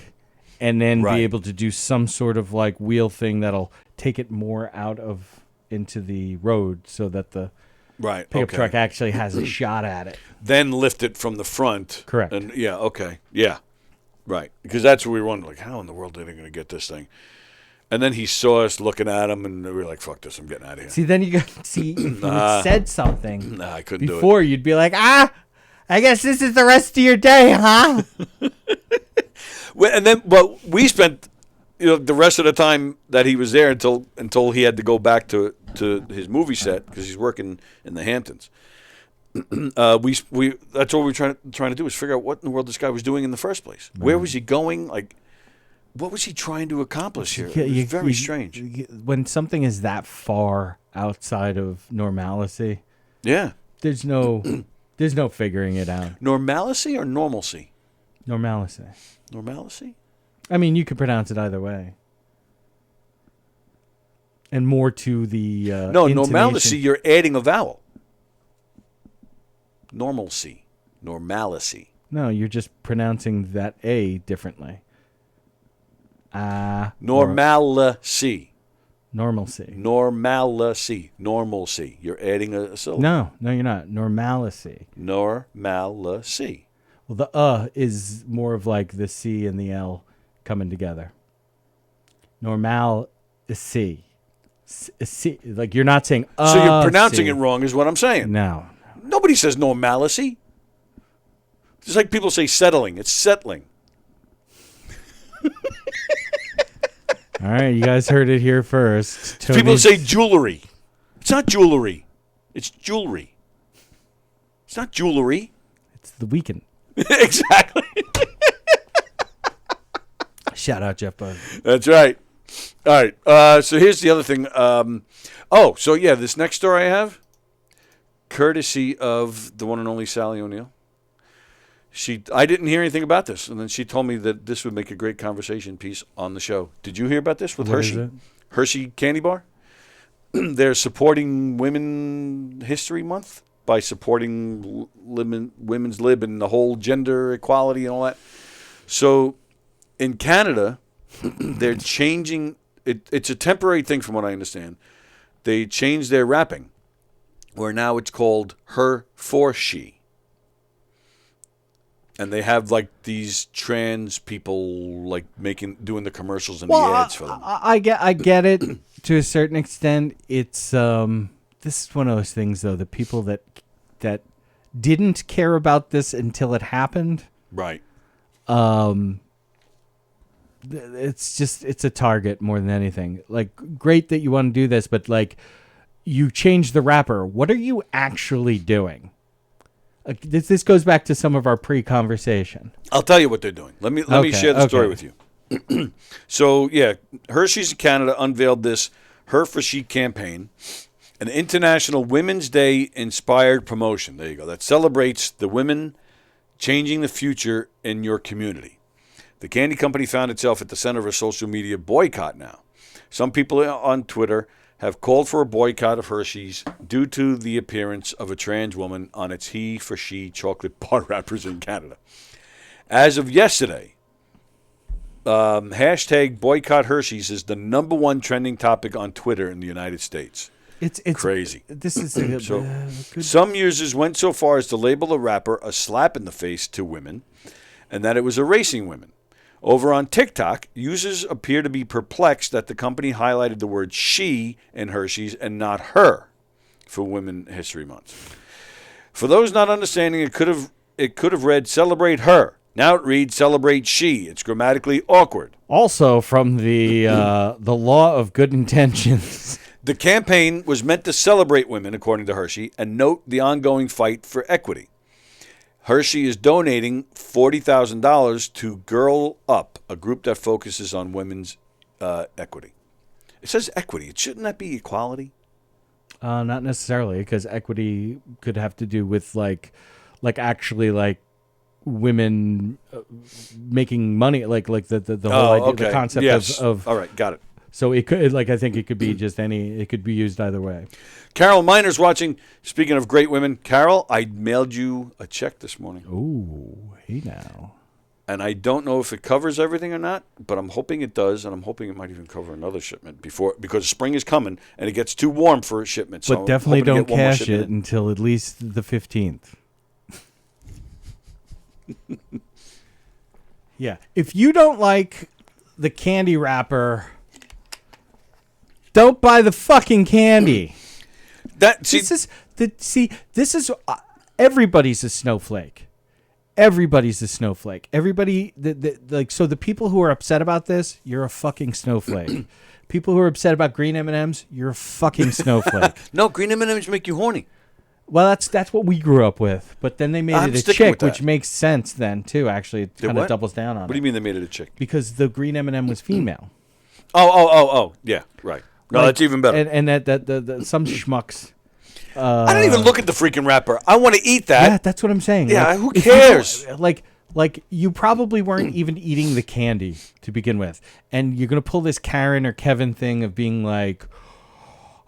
C: and then
D: Right.
C: be able to do some sort of like wheel thing that'll take it more out of into the road so that the
D: Right.
C: pickup
D: Okay.
C: truck actually has a shot at it.
D: Then lift it from the front.
C: Correct.
D: And yeah, okay. Yeah. Right. Because that's what we were wondering, like, how in the world are they going to get this thing? And then he saw us looking at him, and we were like, fuck this, I'm getting out of here.
C: See, then if you had said something
D: Nah, I couldn't do it.
C: before, you'd be like, I guess this is the rest of your day, huh?
D: But we spent, the rest of the time that he was there until he had to go back to his movie set because he's working in the Hamptons. We that's all we were trying to do is figure out what in the world this guy was doing in the first place. Right. Where was he going? Like, what was he trying to accomplish here? It was very strange.
C: When something is that far outside of normalcy, there's no figuring it out.
D: Normalcy or normalcy?
C: Normalcy.
D: Normalcy?
C: I mean, you could pronounce it either way. And more to the intonation.
D: Normalcy, you're adding a vowel. Normalcy. Normalcy.
C: No, you're just pronouncing that A differently.
D: Normalcy.
C: Normalcy.
D: Normalcy. Normalcy. You're adding a syllable.
C: No, you're not. Normalcy.
D: Normalcy.
C: Well, the is more of like the C and the L coming together. Normalcy. C. Like you're not saying
D: so you're pronouncing it wrong is what I'm saying.
C: No.
D: Nobody says normalcy. Just like people say settling. It's settling.
C: All right, you guys heard it here first.
D: People say jewelry. It's not jewelry. It's jewelry. It's not jewelry.
C: It's the weekend.
D: Exactly.
C: Shout out, Jeff Bud.
D: That's right. All right. So here's the other thing. This next story I have, courtesy of the one and only Sally O'Neill. I didn't hear anything about this, and then she told me that this would make a great conversation piece on the show. Did you hear about this with Hershey?
C: Is it?
D: Hershey Candy Bar? They're supporting Women History Month by supporting women's lib and the whole gender equality and all that. So in Canada, they're changing it. It's a temporary thing from what I understand. They changed their wrapping where now it's called her for she. And they have like these trans people like doing the commercials and
C: Well,
D: the ads for them.
C: I get it to a certain extent. It's this is one of those things though. The people that didn't care about this until it happened.
D: Right.
C: It's a target more than anything. Like, great that you want to do this, but like, you change the rapper. What are you actually doing? This goes back to some of our pre-conversation.
D: I'll tell you what they're doing. Let me share the story with you. So, yeah, Hershey's of Canada unveiled this Her for She campaign, an International Women's Day inspired promotion. There you go. That celebrates the women changing the future in your community. The candy company found itself at the center of a social media boycott now. Some people on Twitter have called for a boycott of Hershey's due to the appearance of a trans woman on its He for She chocolate bar wrappers in Canada. As of yesterday, hashtag boycott Hershey's is the #1 trending topic on Twitter in the United States.
C: It's
D: crazy.
C: This is good.
D: Some users went so far as to label the wrapper a slap in the face to women and that it was erasing women. Over on TikTok, users appear to be perplexed that the company highlighted the word she in Hershey's and not her for Women's History Month. For those not understanding, it could have read celebrate her. Now it reads celebrate she. It's grammatically awkward.
C: Also from the law of good intentions.
D: The campaign was meant to celebrate women, according to Hershey, and note the ongoing fight for equity. Hershey is donating $40,000 to Girl Up, a group that focuses on women's equity. It says equity. Shouldn't that be equality?
C: Not necessarily, because equity could have to do with like actually like women making money, like the whole idea, the concept of.
D: All right, got it.
C: So it could, I think it could be just it could be used either way.
D: Carol Miner's watching. Speaking of great women, Carol, I mailed you a check this morning.
C: Ooh, hey now.
D: And I don't know if it covers everything or not, but I'm hoping it does, and I'm hoping it might even cover another shipment because spring is coming and it gets too warm for a shipment.
C: But
D: so
C: definitely don't cash it until at least the 15th. Yeah. If you don't like the candy wrapper, don't buy the fucking candy. This is everybody's a snowflake. Everybody's a snowflake. Everybody, so the people who are upset about this, you're a fucking snowflake. People who are upset about green M&Ms, you're a fucking snowflake.
D: No, green M&Ms make you horny.
C: Well, that's what we grew up with. But then they made it a chick, which makes sense then too. Actually, it kind of doubles down on it.
D: What do you mean they made it a chick?
C: Because the green M&M was female.
D: Oh, yeah, right. No, that's even better.
C: And that some schmucks.
D: I don't even look at the freaking wrapper. I want to eat that.
C: Yeah, that's what I'm saying.
D: Yeah,
C: like,
D: who cares?
C: Like you probably weren't even eating the candy to begin with, and you're gonna pull this Karen or Kevin thing of being like,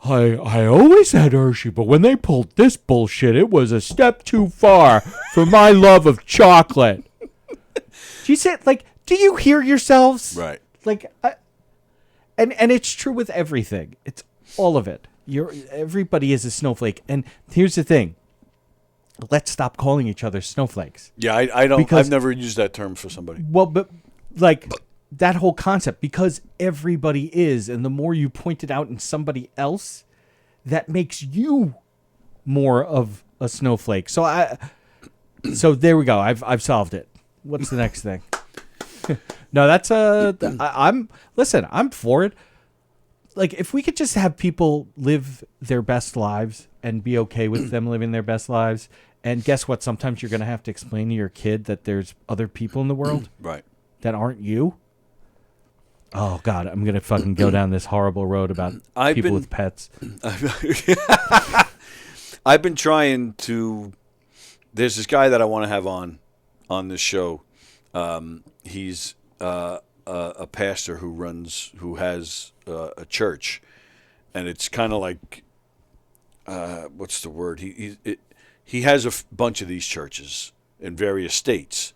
C: I always had Hershey, but when they pulled this bullshit, it was a step too far for my love of chocolate. Do you say do you hear yourselves?
D: Right.
C: And it's true with everything. It's all of it. Everybody is a snowflake. And here's the thing. Let's stop calling each other snowflakes.
D: Yeah, I don't. I've never used that term for somebody.
C: Well, but that whole concept, because everybody is, and the more you point it out in somebody else, that makes you more of a snowflake. So there we go. I've solved it. What's the next thing? No, that's I'm for it. Like, if we could just have people live their best lives and be okay with them living their best lives, and guess what? Sometimes you're going to have to explain to your kid that there's other people in the world
D: right,
C: that aren't you. Oh, God, I'm going to fucking go down this horrible road about people with pets.
D: I've been trying to... There's this guy that I want to have on this show. He's a pastor who has a church, and it's kind of like what's the word? He has a bunch of these churches in various states.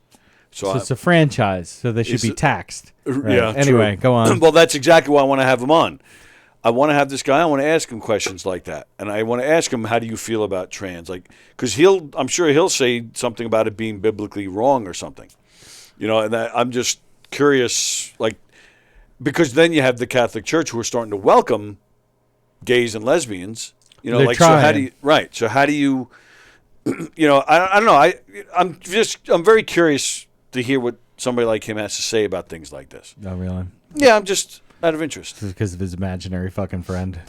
C: So it's a franchise, so they should be taxed. Right?
D: Yeah.
C: Anyway,
D: true.
C: go on.
D: Well, that's exactly why I want to have him on. I want to have this guy. I want to ask him questions like that, and I want to ask him, how do you feel about trans? Like, because I'm sure he'll say something about it being biblically wrong or something, And I'm just curious, like, because then you have the Catholic Church who are starting to welcome gays and lesbians.
C: They're
D: like,
C: trying.
D: so how do you? Right. So how do you? I don't know. I'm very curious to hear what somebody like him has to say about things like this.
C: Oh, really?
D: Yeah, I'm just out of interest.
C: Because of his imaginary fucking friend.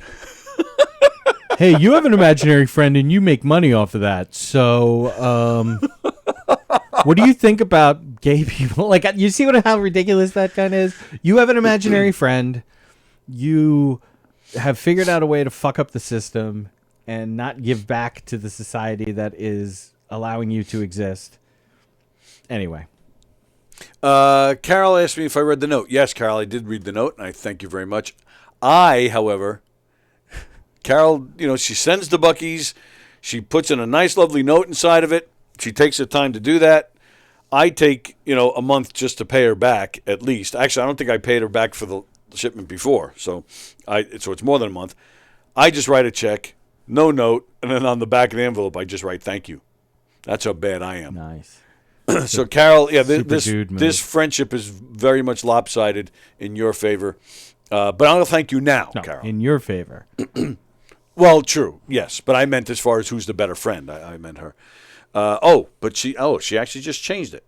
C: Hey, you have an imaginary friend and you make money off of that. So, what do you think about gay people? Like, you see how ridiculous that kind of is? You have an imaginary friend. You have figured out a way to fuck up the system and not give back to the society that is allowing you to exist. Anyway.
D: Carol asked me if I read the note. Yes, Carol, I did read the note, and I thank you very much. However, Carol, she sends the Buckies. She puts in a nice, lovely note inside of it. She takes the time to do that. I take, a month just to pay her back, at least. Actually, I don't think I paid her back for the shipment before, so it's more than a month. I just write a check, no note, and then on the back of the envelope, I just write thank you. That's how bad I am.
C: Nice.
D: So, Carol, yeah,
C: Dude
D: this friendship is very much lopsided in your favor. But I'll thank you now, Carol.
C: In your favor.
D: Well, true, yes. But I meant as far as who's the better friend. I meant her. But she actually just changed it.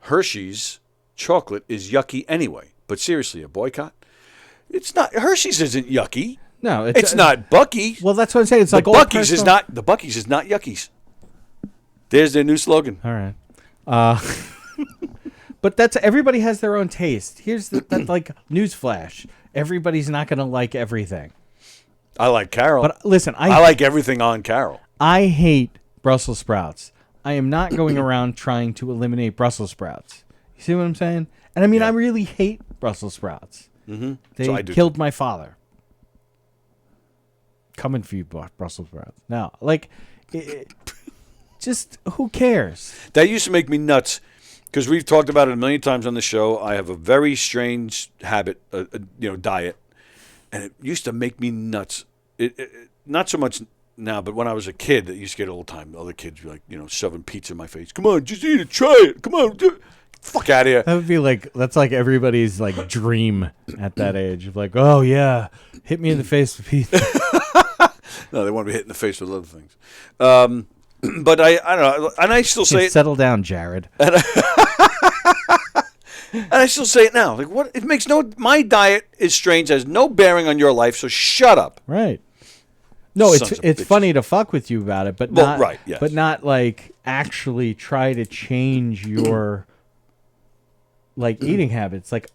D: Hershey's chocolate is yucky anyway. But seriously, a boycott? It's not. Hershey's isn't yucky.
C: No,
D: it's not Buc-ee's.
C: Well, that's what I'm saying. It's
D: the
C: like
D: Buc-ee's is not. The Buc-ee's is not yuckies. There's their new slogan.
C: All right. But that's everybody has their own taste. Here's that's like newsflash. Everybody's not going to like everything.
D: I like Carol.
C: But listen,
D: I like everything on Carol.
C: I hate Brussels sprouts. I am not going around trying to eliminate Brussels sprouts. You see what I'm saying? And I mean, I really hate Brussels sprouts.
D: Mm-hmm.
C: They killed my father. Coming for you, Brussels sprouts. No, like, just who cares?
D: That used to make me nuts because we've talked about it a million times on the show. I have a very strange habit, diet, and it used to make me nuts. It not so much now, but when I was a kid, it used to get all the time. Other kids would be like, shoving pizza in my face. Come on, just eat it, try it. Come on, fuck out of here.
C: That would be like, that's like everybody's like dream at that age of like, oh yeah, hit me in the face with pizza.
D: No, they want to be hit in the face with other things. But I don't know, and I still say it.
C: Settle down, Jared.
D: And I still say it now. Like, what? It makes my diet is strange, has no bearing on your life. So shut up.
C: Right. No,
D: Sons of
C: it's
D: bitches.
C: funny to fuck with you about it, but
D: Well,
C: not
D: right, yes.
C: but not like actually try to change your like eating habits. Like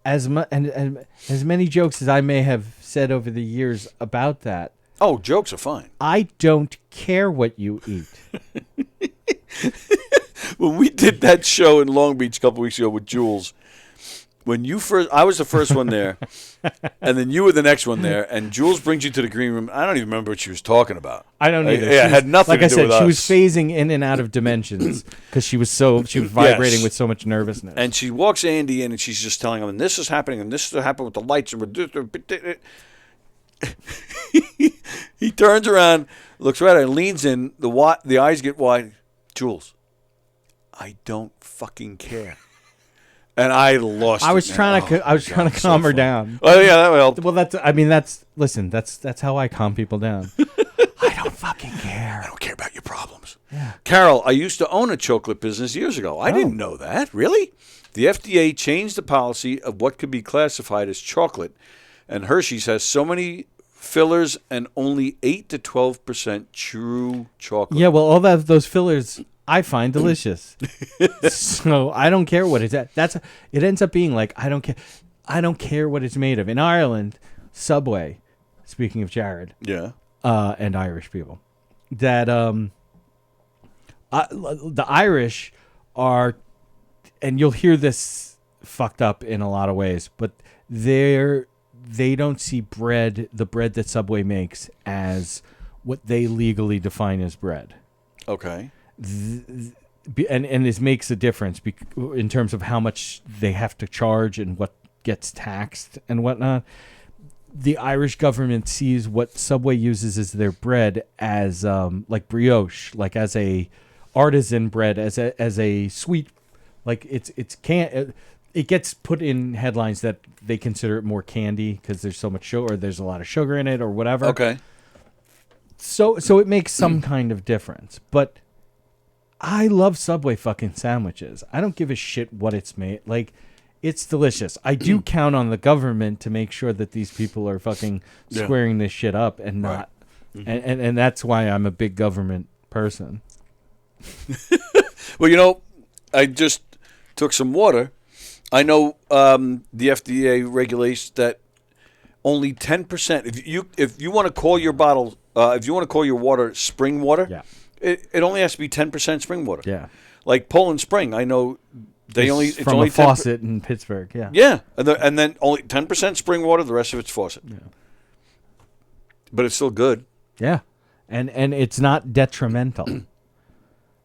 C: as and as many jokes as I may have said over the years about that.
D: Oh, jokes are fine.
C: I don't care what you eat.
D: When we did that show in Long Beach a couple weeks ago with Jules, I was the first one there, and then you were the next one there, and Jules brings you to the green room. I don't even remember what she was talking about.
C: I don't either.
D: Yeah, it had nothing to do with us.
C: Like I said, she was phasing in and out of dimensions because she was vibrating with so much nervousness.
D: And she walks Andy in, and she's just telling him, and this is happening, and this is happening with the lights, and he turns around, looks right at her, leans in, the eyes get wide. Jules, I don't fucking care. And I lost.
C: I was trying to calm her down.
D: Oh yeah, that helped.
C: Well, that's how I calm people down. I don't fucking care.
D: I don't care about your problems.
C: Yeah.
D: Carol, I used to own a chocolate business years ago. I didn't know that. Really? The FDA changed the policy of what could be classified as chocolate, and Hershey's has so many fillers and only 8 to 12% true chocolate.
C: Yeah, well, all those fillers I find delicious. So I don't care what it's at. It ends up being like I don't care what it's made of. In Ireland, Subway, speaking of Jared, and Irish people, that the Irish are, and you'll hear this fucked up in a lot of ways, but they don't see the bread that Subway makes as what they legally define as bread.
D: Okay.
C: And this makes a difference in terms of how much they have to charge and what gets taxed and whatnot. the Irish government sees what Subway uses as their bread as like brioche, like as a artisan bread, as a sweet, like it gets put in headlines that they consider it more candy because there's so much sugar, or there's a lot of sugar in it, or whatever.
A: Okay.
C: So it makes some kind of difference, but I love Subway fucking sandwiches. I don't give a shit what it's made. Like, it's delicious. I do count on the government to make sure that these people are fucking squaring this shit up and not. Right. And that's why I'm a big government person.
A: Well, I just took some water. I know the FDA regulates that only 10%. If you want to call your bottle, if you want to call your water spring water, it only has to be 10% spring water.
C: Yeah.
A: Like Poland Spring, I know it's
C: from
A: only
C: a faucet in Pittsburgh. Yeah.
A: Yeah, and then only 10% spring water. The rest of it's faucet.
C: Yeah.
A: But it's still good.
C: Yeah, and it's not detrimental.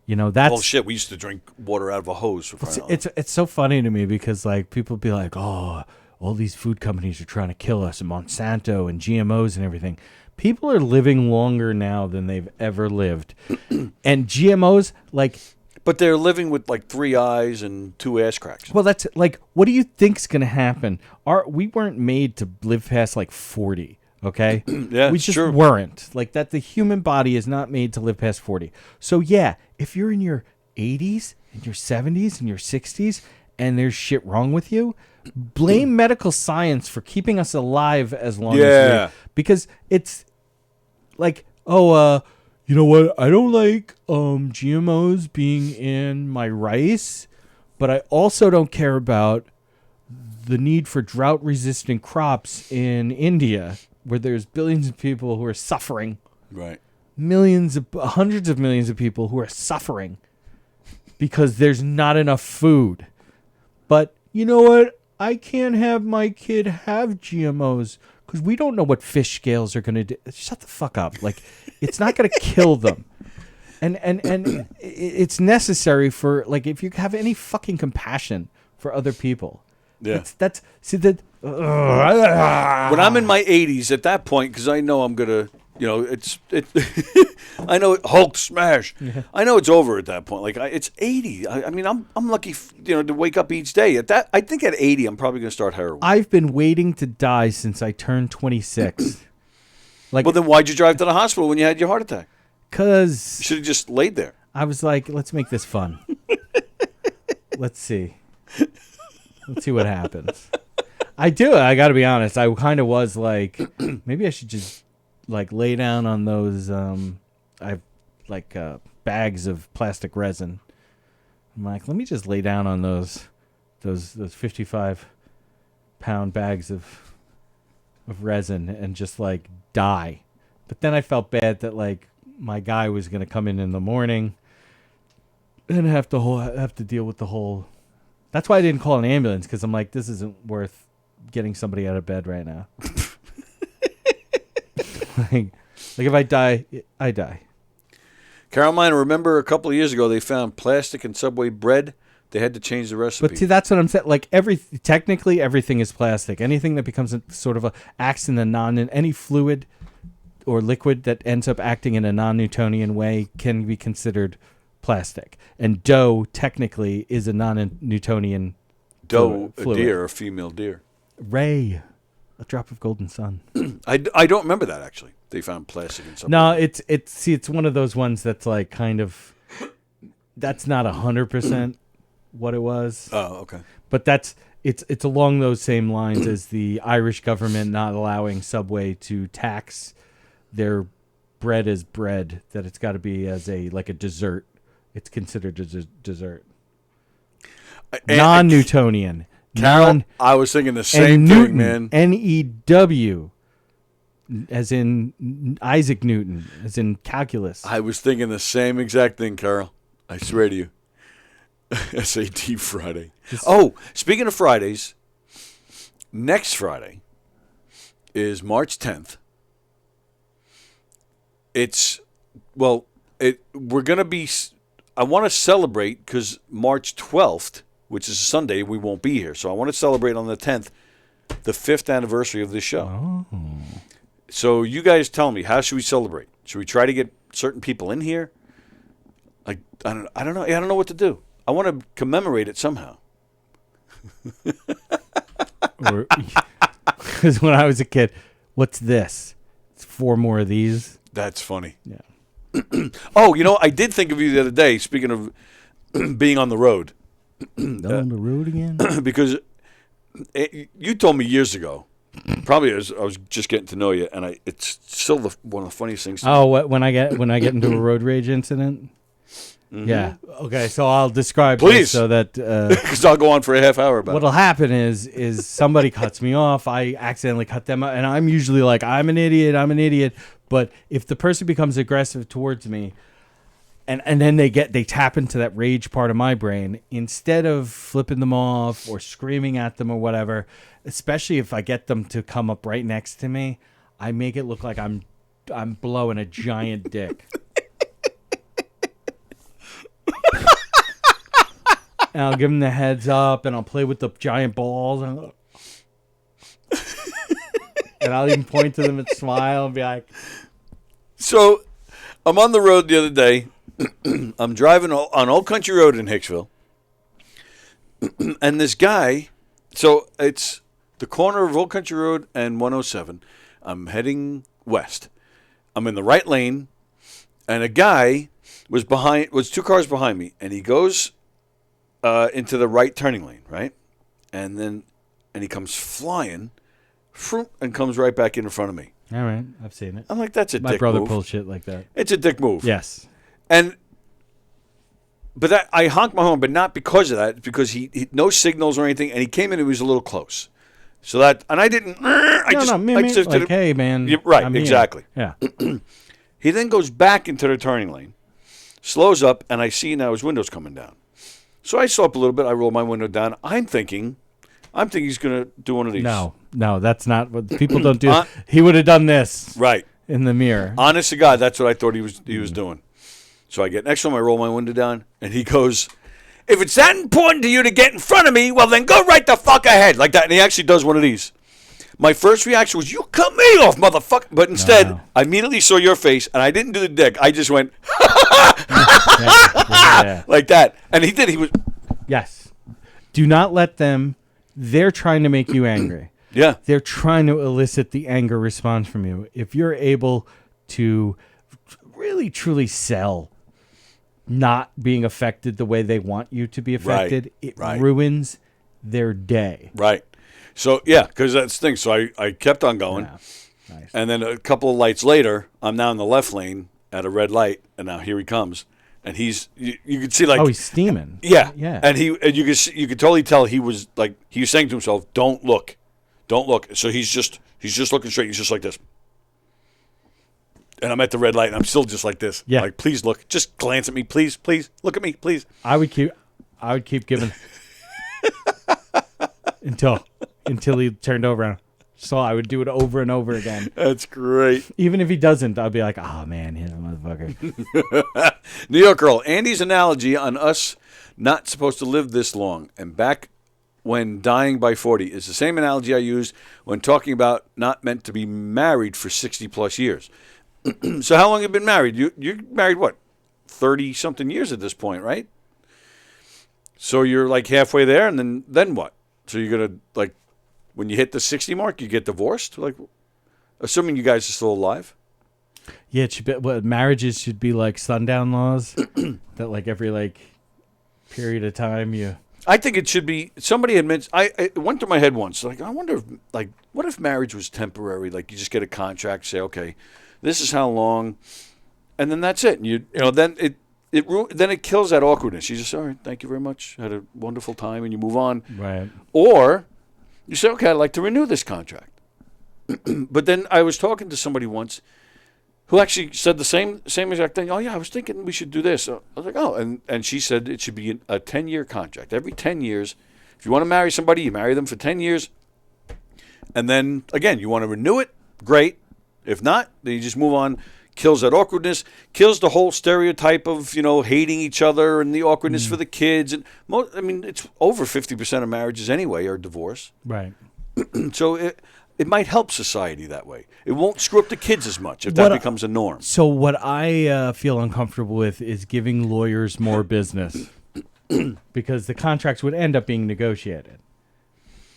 C: That's.
A: Oh shit! We used to drink water out of a hose.
C: It's so funny to me because like people be like, oh, all these food companies are trying to kill us, and Monsanto and GMOs and everything. People are living longer now than they've ever lived, and GMOs like.
A: But they're living with like 3 eyes and 2 ass cracks.
C: Well, that's like, what do you think's gonna happen? We weren't made to live past like 40. Okay,
A: yeah,
C: we just weren't. Like that, the human body is not made to live past 40. So yeah, if you're in your 80s and your 70s and your 60s and there's shit wrong with you, blame medical science for keeping us alive as long as we live. Because it's like, you know what? I don't like GMOs being in my rice, but I also don't care about the need for drought-resistant crops in India, where there's billions of people who are suffering.
A: Right.
C: Hundreds of millions of people who are suffering because there's not enough food. But you know what? I can't have my kid have GMOs because we don't know what fish scales are going to do. Shut the fuck up. Like, it's not going to kill them. And it's necessary for, like, if you have any fucking compassion for other people.
A: Yeah.
C: When
A: I'm in my 80s, at that point, because I know I'm going to, I know Hulk smash. Yeah. I know it's over at that point. Like it's 80. I mean, I'm lucky, to wake up each day. I think at 80, I'm probably going to start heroin.
C: I've been waiting to die since I turned 26.
A: Well, then why'd you drive to the hospital when you had your heart attack?
C: Because
A: you should have just laid there.
C: I was like, let's make this fun. Let's see what happens. I got to be honest. I kind of was like, maybe I should just like lay down on those I've like bags of plastic resin. I'm like, let me just lay down on those 55-pound bags of resin and just like die. But then I felt bad that like my guy was going to come in the morning and have to deal with the whole. That's why I didn't call an ambulance, because I'm like, this isn't worth getting somebody out of bed right now. Like if I die, I die.
A: Carolina, remember a couple of years ago they found plastic in Subway bread? They had to change the recipe.
C: But see, that's what I'm saying. Like technically everything is plastic. Anything that becomes acts in any fluid or liquid that ends up acting in a non-Newtonian way can be considered plastic. And dough technically is a non-Newtonian
A: fluid.
C: A
A: deer, a female deer.
C: Ray. A drop of golden sun.
A: I don't remember that, actually. They found plastic in something.
C: No, it's one of those ones that's like kind of, that's not 100% what it was.
A: Oh, okay.
C: But it's along those same lines as the Irish government not allowing Subway to tax their bread as bread, that it's got to be as a dessert. It's considered a dessert. Non-Newtonian.
A: Carol, I was thinking the same thing, man.
C: N-E-W, as in Isaac Newton, as in calculus.
A: I was thinking the same exact thing, Carol. I swear to you. SAT Friday. Speaking of Fridays, next Friday is March 10th. We're going to be, I want to celebrate because March 12th, which is a Sunday, we won't be here. So I want to celebrate on the 10th
D: the 5th anniversary of this show.
C: Oh.
D: So you guys tell me, how should we celebrate? Should we try to get certain people in here? Like, I don't know. I don't know what to do. I want to commemorate it somehow.
C: Because when I was a kid, what's this? It's 4 more of these.
D: That's funny.
C: Yeah.
D: Oh, I did think of you the other day, speaking of being on the road.
C: On the road again?
D: Because you told me years ago, probably as I was just getting to know you, and it's still one of the funniest things.
C: When I get into a road rage incident? Mm-hmm. Yeah. Okay, so I'll describe
D: Please.
C: this so that...
D: Because I'll go on for a half hour about
C: what'll happen is somebody cuts me off, I accidentally cut them out, and I'm usually like, I'm an idiot. But if the person becomes aggressive towards me, and then they tap into that rage part of my brain, instead of flipping them off or screaming at them or whatever, especially if I get them to come up right next to me, I make it look like I'm blowing a giant dick. And I'll give them the heads up, and I'll play with the giant balls, and I'll even point to them and smile and be like...
D: So, I'm on the road the other day. I'm driving on Old Country Road in Hicksville. And this guy... So, it's the corner of Old Country Road and 107. I'm heading west. I'm in the right lane, and a guy was 2 cars behind me, and he goes... into the right turning lane, right? And he comes flying and comes right back in front of me.
C: All right, I've seen it.
D: I'm like, that's a dick move.
C: My brother pulls shit like that.
D: It's a dick move.
C: Yes.
D: But I honked my horn, but not because of that. It's because he no signals or anything, and he came in and he was a little close. So that, and I didn't...
C: hey, man.
D: Right,
C: I'm
D: exactly.
C: Here. Yeah.
D: He then goes back into the turning lane, slows up, and I see now his window's coming down. So I slow up a little bit. I roll my window down. I'm thinking he's going to do one of these.
C: No, that's not what people don't do. He would have done this.
D: Right.
C: In the mirror.
D: Honest to God, that's what I thought he was doing. So I get next to him. I roll my window down, and he goes, "If it's that important to you to get in front of me, well, then go right the fuck ahead." Like that. And he actually does one of these. My first reaction was, "You cut me off, motherfucker." But instead, no. I immediately saw your face, and I didn't do the dick. I just went, yeah. Like that. And he did. He was...
C: Yes. Do not let them... They're trying to make you angry.
D: Yeah.
C: They're trying to elicit the anger response from you. If you're able to really, truly sell not being affected the way they want you to be affected, it ruins their day.
D: Right. So, yeah, because that's the thing. So I kept on going. Yeah. Nice. And then a couple of lights later, I'm now in the left lane at a red light, and now here he comes. And he's, you could see like...
C: Oh, he's steaming.
D: Yeah.
C: Yeah.
D: And you could totally tell he was like, he was saying to himself, don't look. So he's just looking straight. He's just like this. And I'm at the red light, and I'm still just like this.
C: Yeah.
D: Like, please look. Just glance at me. Please, look at me, please.
C: I would keep giving... until he turned over. So I would do it over and over again.
D: That's great.
C: Even if he doesn't, I'll be like, "Oh man, he's a motherfucker."
D: New York Girl, Andy's analogy on us not supposed to live this long and back when dying by 40 is the same analogy I used when talking about not meant to be married for 60 plus years. So how long have you been married? You're married what? 30 something years at this point, right? So you're like halfway there, and then what? So you're gonna like. When you hit the 60 mark, you get divorced? Like, assuming you guys are still alive?
C: Yeah, it should be, marriages should be like sundown laws. That like every like period of time you...
D: I think it should be... Somebody admits... It went through my head once. Like, I wonder if... Like, what if marriage was temporary? Like, you just get a contract, say, okay, this is how long, and then that's it. And then it kills that awkwardness. You just, all right, thank you very much. Had a wonderful time, and you move on.
C: Right.
D: Or... You say, okay, I'd like to renew this contract. But then I was talking to somebody once who actually said the same exact thing. Oh, yeah, I was thinking we should do this. I was like, oh. And she said it should be a 10-year contract. Every 10 years, if you want to marry somebody, you marry them for 10 years. And then, again, you want to renew it, great. If not, then you just move on. Kills that awkwardness, kills the whole stereotype of, hating each other and the awkwardness for the kids. And it's over 50% of marriages anyway are divorce.
C: Right.
D: So it might help society that way. It won't screw up the kids as much if that becomes a norm.
C: So what I feel uncomfortable with is giving lawyers more business because the contracts would end up being negotiated.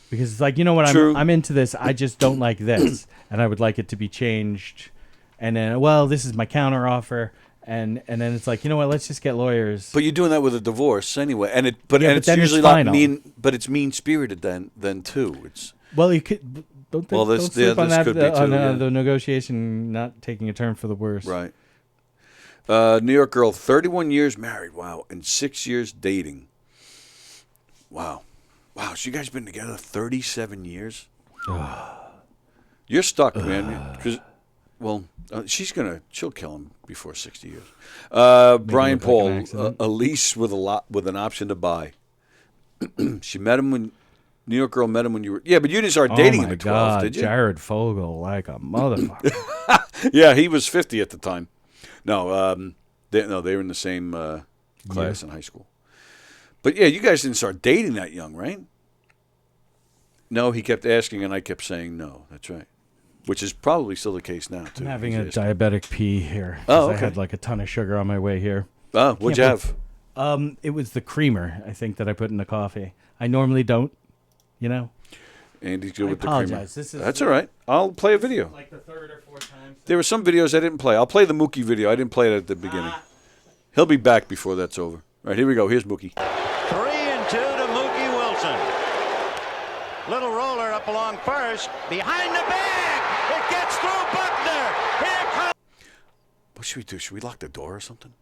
C: Because it's like, you know what, I'm into this. I just don't like this, and I would like it to be changed. And then, well, this is my counter offer. And then it's like, you know what? Let's just get lawyers.
D: But you're doing that with a divorce anyway, and it's usually not mean. But it's mean spirited then too. It's
C: well, you could don't sleep on that the negotiation not taking a turn for the worse.
D: Right. New York girl, 31 years married. Wow, and 6 years dating. Wow, so you guys been together 37 years. You're stuck, man. Because she'll kill him before 60 years. Brian Paul, a lease with an option to buy. She met him when New York girl met him when you were but you didn't start dating him at 12, did you?
C: Jared Fogle, like a motherfucker.
D: Yeah, he was 50 at the time. No, they were in the same class in high school. But yeah, you guys didn't start dating that young, right? No, he kept asking, and I kept saying no. That's right. Which is probably still the case now, too.
C: I'm having a diabetic pee here.
D: Oh, okay.
C: I had like a ton of sugar on my way here.
D: Oh, what'd you have?
C: It was the creamer, I think, that I put in the coffee. I normally don't, you know.
D: Andy's good with the
C: apologize.
D: creamer. That's all right. I'll play a video.
C: Like the third or fourth time.
D: There were some videos I didn't play. I'll play the Mookie video. I didn't play it at the beginning. He'll be back before that's over. All right, here we go. Here's Mookie.
F: 3-2 to Mookie Wilson. Little roller up along first. Behind the bag. It gets through Buckner. Here comes.
D: What should we do? Should we lock the door or something?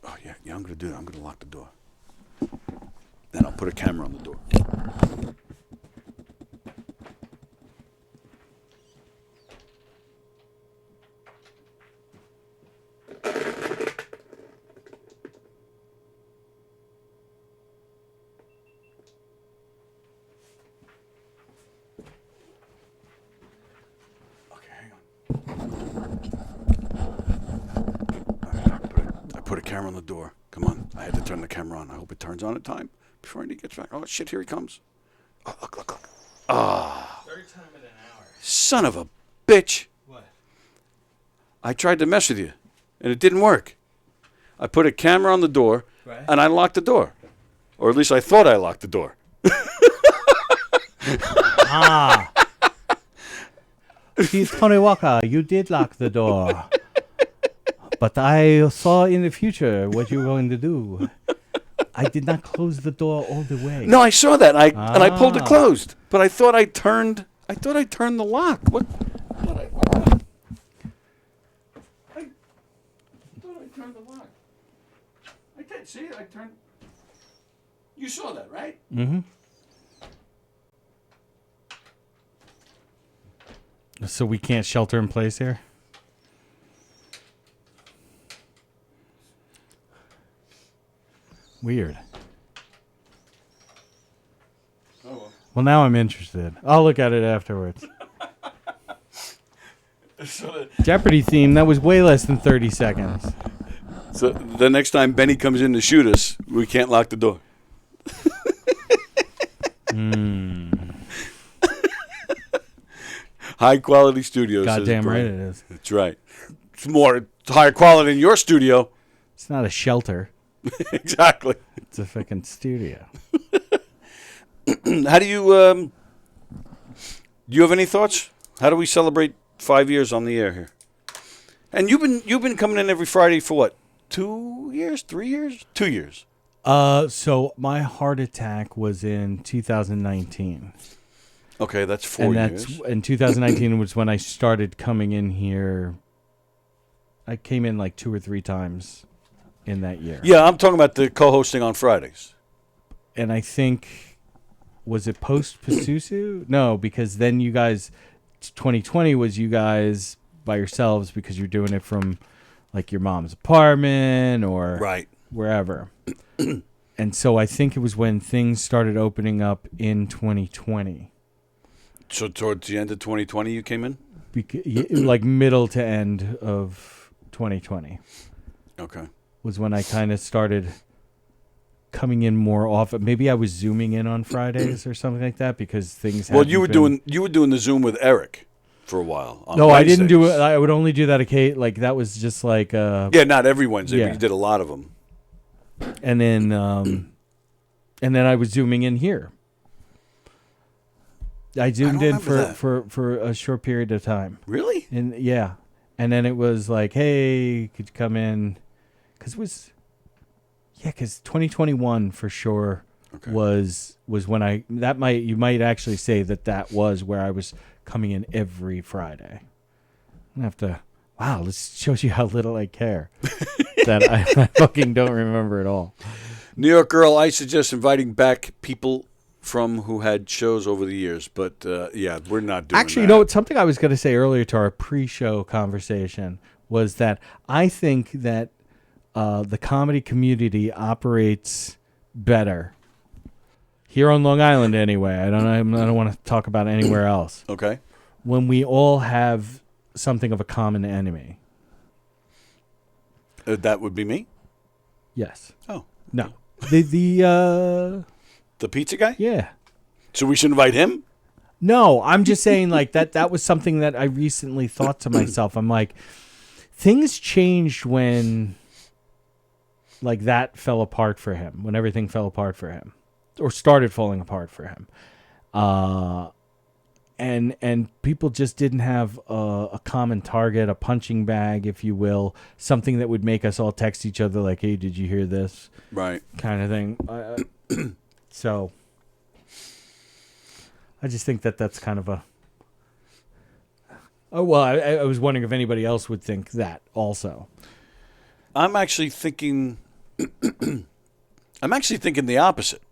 D: Oh, yeah, I'm going to do that. I'm going to lock the door. Then I'll put a camera on the door. Put a camera on the door. Come on. I had to turn the camera on. I hope it turns on in time before Andy gets back. Oh, shit, here he comes. Oh, look. Ah.
C: Third time in an hour.
D: Son of a bitch.
C: What?
D: I tried to mess with you, and it didn't work. I put a camera on the door, and I locked the door. Or at least I thought I locked the door.
C: He's Tony Walker. You did lock the door. But I saw in the future what you were going to do. I did not close the door all the way.
D: No, I saw that, and I pulled it closed. But I thought I turned the lock. What? I thought I turned the lock. I did. See, I turned. You saw that, right?
C: Mm-hmm. So we can't shelter in place here? Weird.
D: Oh,
C: well, now I'm interested. I'll look at it afterwards. Jeopardy theme, that was way less than 30 seconds.
D: So the next time Benny comes in to shoot us, we can't lock the door. High quality studios.
C: Goddamn right it is.
D: That's right. It's higher quality than your studio.
C: It's not a shelter.
D: Exactly.
C: It's a fucking studio.
D: How do you you have any thoughts? How do we celebrate 5 years on the air here? And you've been coming in every Friday for what? 2 years? 3 years? 2 years.
C: So my heart attack was in 2019.
D: Okay, that's 4 years.
C: And 2019 was when I started coming in here. I came in like 2 or 3 times in that year.
D: Yeah, I'm talking about the co-hosting on Fridays.
C: And I think, was it post Pasusu? No, because then you guys, 2020 was you guys by yourselves because you're doing it from like your mom's apartment or wherever. And so I think it was when things started opening up in 2020.
D: So towards the end of 2020 you came in?
C: Like middle to end of 2020.
D: Okay.
C: Was when I kind of started coming in more often. Maybe I was zooming in on Fridays or something like that because things.
D: Well, you were doing the Zoom with Eric for a while. On
C: no,
D: Wednesdays.
C: I didn't do it. I would only do that occasionally. Like that was just like.
D: Yeah, not every Wednesday,
C: yeah.
D: but you did a lot of them.
C: And then I was zooming in here. I zoomed in for a short period of time.
D: Really?
C: And yeah, and then it was like, hey, could you come in? Because it was, because 2021 for sure was when you might actually say that was where I was coming in every Friday. I have to. Wow, this shows you how little I care. That I fucking don't remember at all.
D: New York Girl, I suggest inviting back people from who had shows over the years, but we're not doing
C: Actually,
D: that.
C: you know, something I was going to say earlier to our pre-show conversation was that I think that the comedy community operates better here on Long Island anyway. I don't want to talk about anywhere else.
D: Okay.
C: When we all have something of a common enemy.
D: That would be me?
C: Yes.
D: Oh.
C: No. The
D: pizza guy?
C: Yeah.
D: So we should invite him?
C: No, I'm just saying like that was something that I recently thought to myself. I'm like, things changed when like that fell apart for him, when everything fell apart for him or started falling apart for him. And people just didn't have a common target, a punching bag, if you will, something that would make us all text each other like, hey, did you hear this?
D: Right.
C: Kind of thing. So I just think that that's kind of a... Oh, well, I was wondering if anybody else would think that also.
D: I'm actually thinking... the opposite.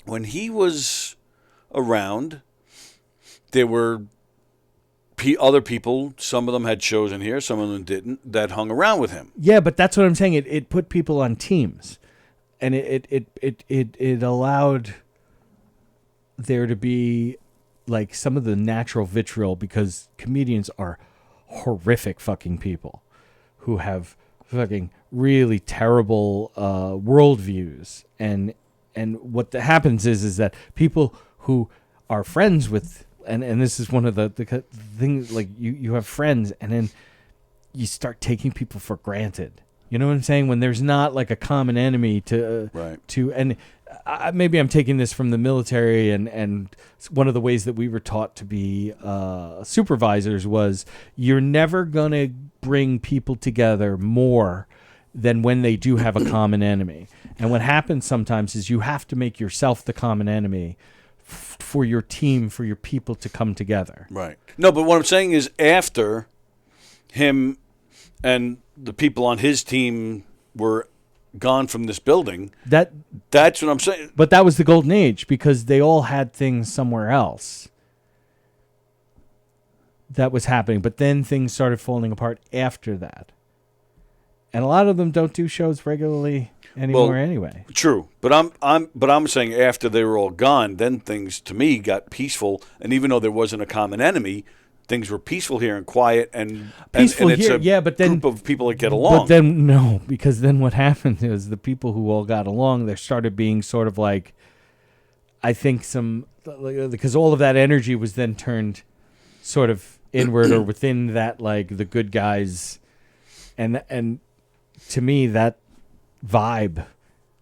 D: When he was around... There were other people, some of them had shows in here, some of them didn't, that hung around with him.
C: Yeah, but that's what I'm saying. It put people on teams. And it allowed there to be like some of the natural vitriol because comedians are horrific fucking people who have fucking really terrible worldviews. And what happens is that people who are friends with... And this is one of the things, like you have friends and then you start taking people for granted. You know what I'm saying? When there's not like a common enemy and maybe I'm taking this from the military and one of the ways that we were taught to be supervisors was you're never going to bring people together more than when they do have a common enemy. And what happens sometimes is you have to make yourself the common enemy for your team, for your people to come together. Right.
D: No, but what I'm saying is after him and the people on his team were gone from this building, that's what I'm saying.
C: But that was the golden age because they all had things somewhere else that was happening. But then things started falling apart after that. And a lot of them don't do shows regularly anymore anyway.
D: True, but I'm saying after they were all gone, then things to me got peaceful, and even though there wasn't a common enemy, things were peaceful here and quiet and
C: peaceful
D: and it's
C: here, but then
D: group of people that get along.
C: But then no, because then what happened is the people who all got along, there started being sort of like, I think because all of that energy was then turned sort of inward or within that like the good guys, and to me that vibe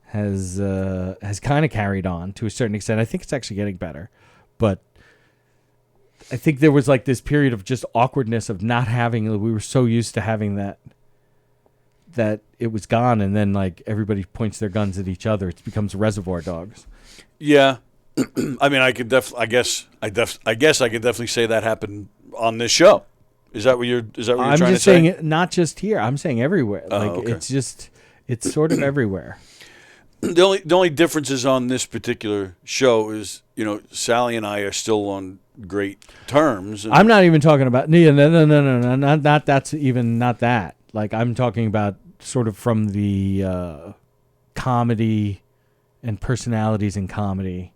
C: has kind of carried on to a certain extent. I think it's actually getting better, but I think there was like this period of just awkwardness of not having. We were so used to having that it was gone, and then like everybody points their guns at each other. It becomes Reservoir Dogs.
D: Yeah, I mean, I guess I could definitely say that happened on this show. Is that what you're trying to say?
C: I'm just saying it, not just here. I'm saying everywhere.
D: Okay.
C: It's sort of everywhere.
D: The only differences on this particular show is, Sally and I are still on great terms.
C: I'm not even talking about no, not that's even not that. Like I'm talking about sort of from the comedy and personalities in comedy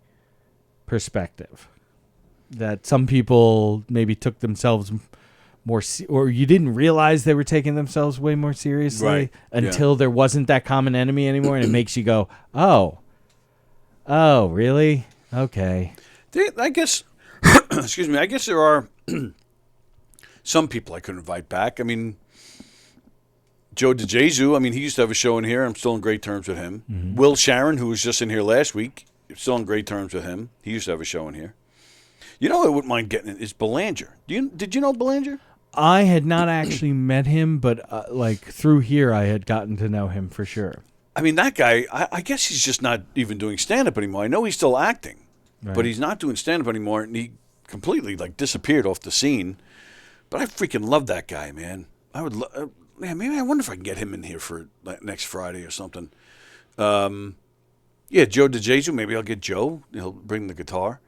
C: perspective. That some people maybe took themselves or you didn't realize they were taking themselves way more seriously
D: Right.
C: until there wasn't that common enemy anymore, and it makes you go, oh, really? Okay.
D: I guess, excuse me, I guess there are some people I could invite back. I mean, Joe DeJesus, I mean, he used to have a show in here. I'm still in great terms with him.
C: Mm-hmm.
D: Will Sharon, who was just in here last week, still in great terms with him. He used to have a show in here. You know, I wouldn't mind getting it is Belanger. Did you know Belanger?
C: I had not actually met him, but like through here, I had gotten to know him for sure.
D: I mean, that guy, I guess he's just not even doing stand-up anymore. I know he's still acting, but he's not doing stand-up anymore, and he completely, like, disappeared off the scene. But I freaking love that guy, man. I would man, maybe I wonder if I can get him in here for like, next Friday or something. Yeah, Joe DeJesus, maybe I'll get Joe. He'll bring the guitar.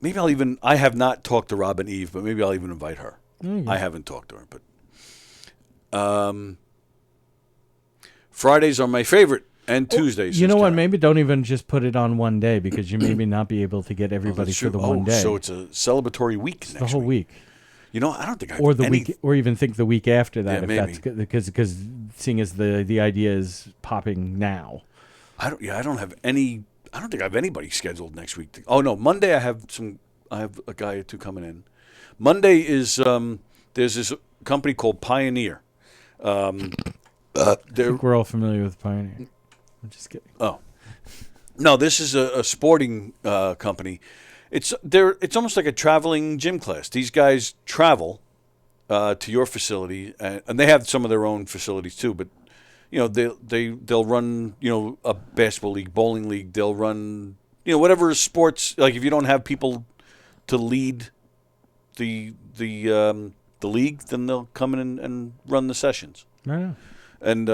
D: Maybe I have not talked to Robin Eve, but maybe I'll even invite her. I haven't talked to her, but Fridays are my favorite, and Tuesdays.
C: You know what? Maybe don't even just put it on one day, because you maybe not be able to get everybody for the one day.
D: So it's a celebratory week next
C: the whole week.
D: You know, I don't think I
C: or the week, or even think the week after that,
D: Yeah,
C: if
D: maybe.
C: that's because seeing as the idea is popping now.
D: I don't think I have anybody scheduled next week. Oh no, Monday I have a guy or two coming in. Monday is there's this company called Pioneer.
C: I think we're all familiar with Pioneer. I'm just kidding.
D: Oh, no, this is a sporting company. It's almost like a traveling gym class. These guys travel to your facility, and they have some of their own facilities too. But you know, they'll run, you know, a basketball league, bowling league. They'll run, you know, whatever sports. Like if you don't have people to lead the league, then they'll come in and run the sessions.
C: Yeah.
D: And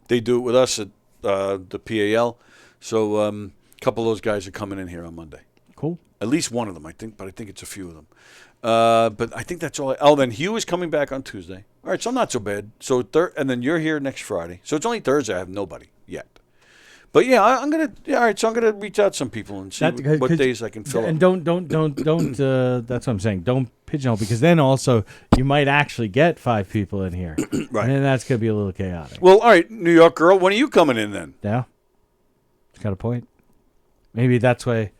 D: they do it with us at the PAL. So a couple of those guys are coming in here on Monday.
C: Cool.
D: At least one of them, I think, but I think it's a few of them. But I think that's all. Then Hugh is coming back on Tuesday. All right, so I'm not so bad. So and then you're here next Friday. So it's only Thursday. I have nobody yet. But yeah, I'm gonna. Yeah, all right, so I'm gonna reach out to some people and see what days I can fill.
C: And don't. That's what I'm saying. Don't pigeonhole, because then also you might actually get 5 people in here,
D: Right?
C: And then that's gonna be a little chaotic.
D: Well, all right, New York girl, when are you coming in then?
C: Yeah, it's got a point. Maybe that's why.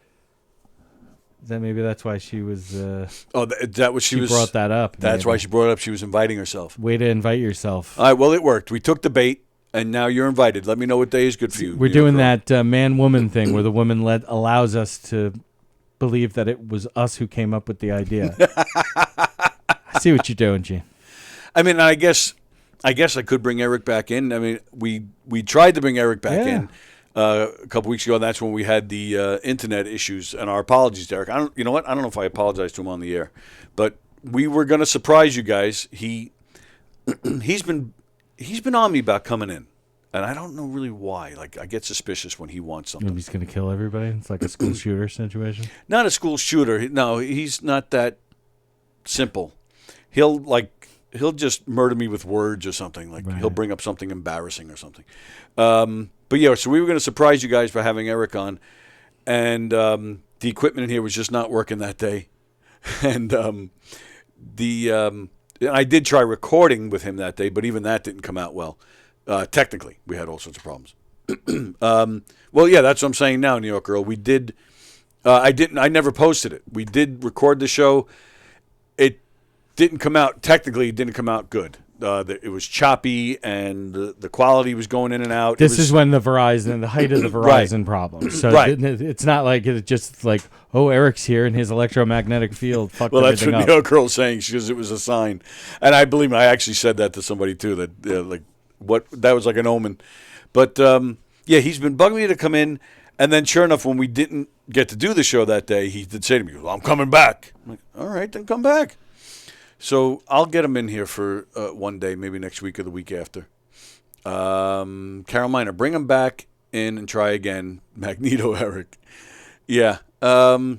C: Maybe that's why she was.
D: That was she was
C: brought that up.
D: That's
C: maybe.
D: why she brought it up. She was inviting herself.
C: Way to invite yourself.
D: All right, well, it worked. We took the bait, and now you're invited. Let me know what day is good for you.
C: We're doing that man-woman thing where the woman allows us to believe that it was us who came up with the idea. I see what you're doing, Gene.
D: I mean, I guess I could bring Eric back in. I mean, we tried to bring Eric back in a couple weeks ago, and that's when we had the internet issues. And our apologies to Eric. You know what? I don't know if I apologized to him on the air, but we were going to surprise you guys. He's been on me about coming in, and I don't know really why. Like, I get suspicious when he wants something.
C: Maybe he's going to kill everybody. It's like a school shooter situation.
D: Not a school shooter. No, he's not that simple. He'll just murder me with words or something. Like He'll bring up something embarrassing or something. But yeah, so we were going to surprise you guys by having Eric on, and the equipment in here was just not working that day, and I did try recording with him that day, but even that didn't come out well. Technically, we had all sorts of problems. Well, yeah, that's what I'm saying now, New York girl. We did. I never posted it. We did record the show. It didn't come out. Technically, it didn't come out good. It was choppy, and the quality was going in and out.
C: This is when the height of the Verizon problem. So it's not like it's just like, oh, Eric's here and his electromagnetic field fucked
D: well, that's
C: everything
D: what
C: up.
D: New Girl's saying. She goes, it was a sign. And I believe me, I actually said that to somebody, too, that that was like an omen. But, yeah, he's been bugging me to come in. And then, sure enough, when we didn't get to do the show that day, he did say to me, well, I'm coming back. I'm like, all right, then come back. So I'll get him in here for one day, maybe next week or the week after. Carol Miner, bring him back in and try again. Magneto Eric. Yeah. Yeah.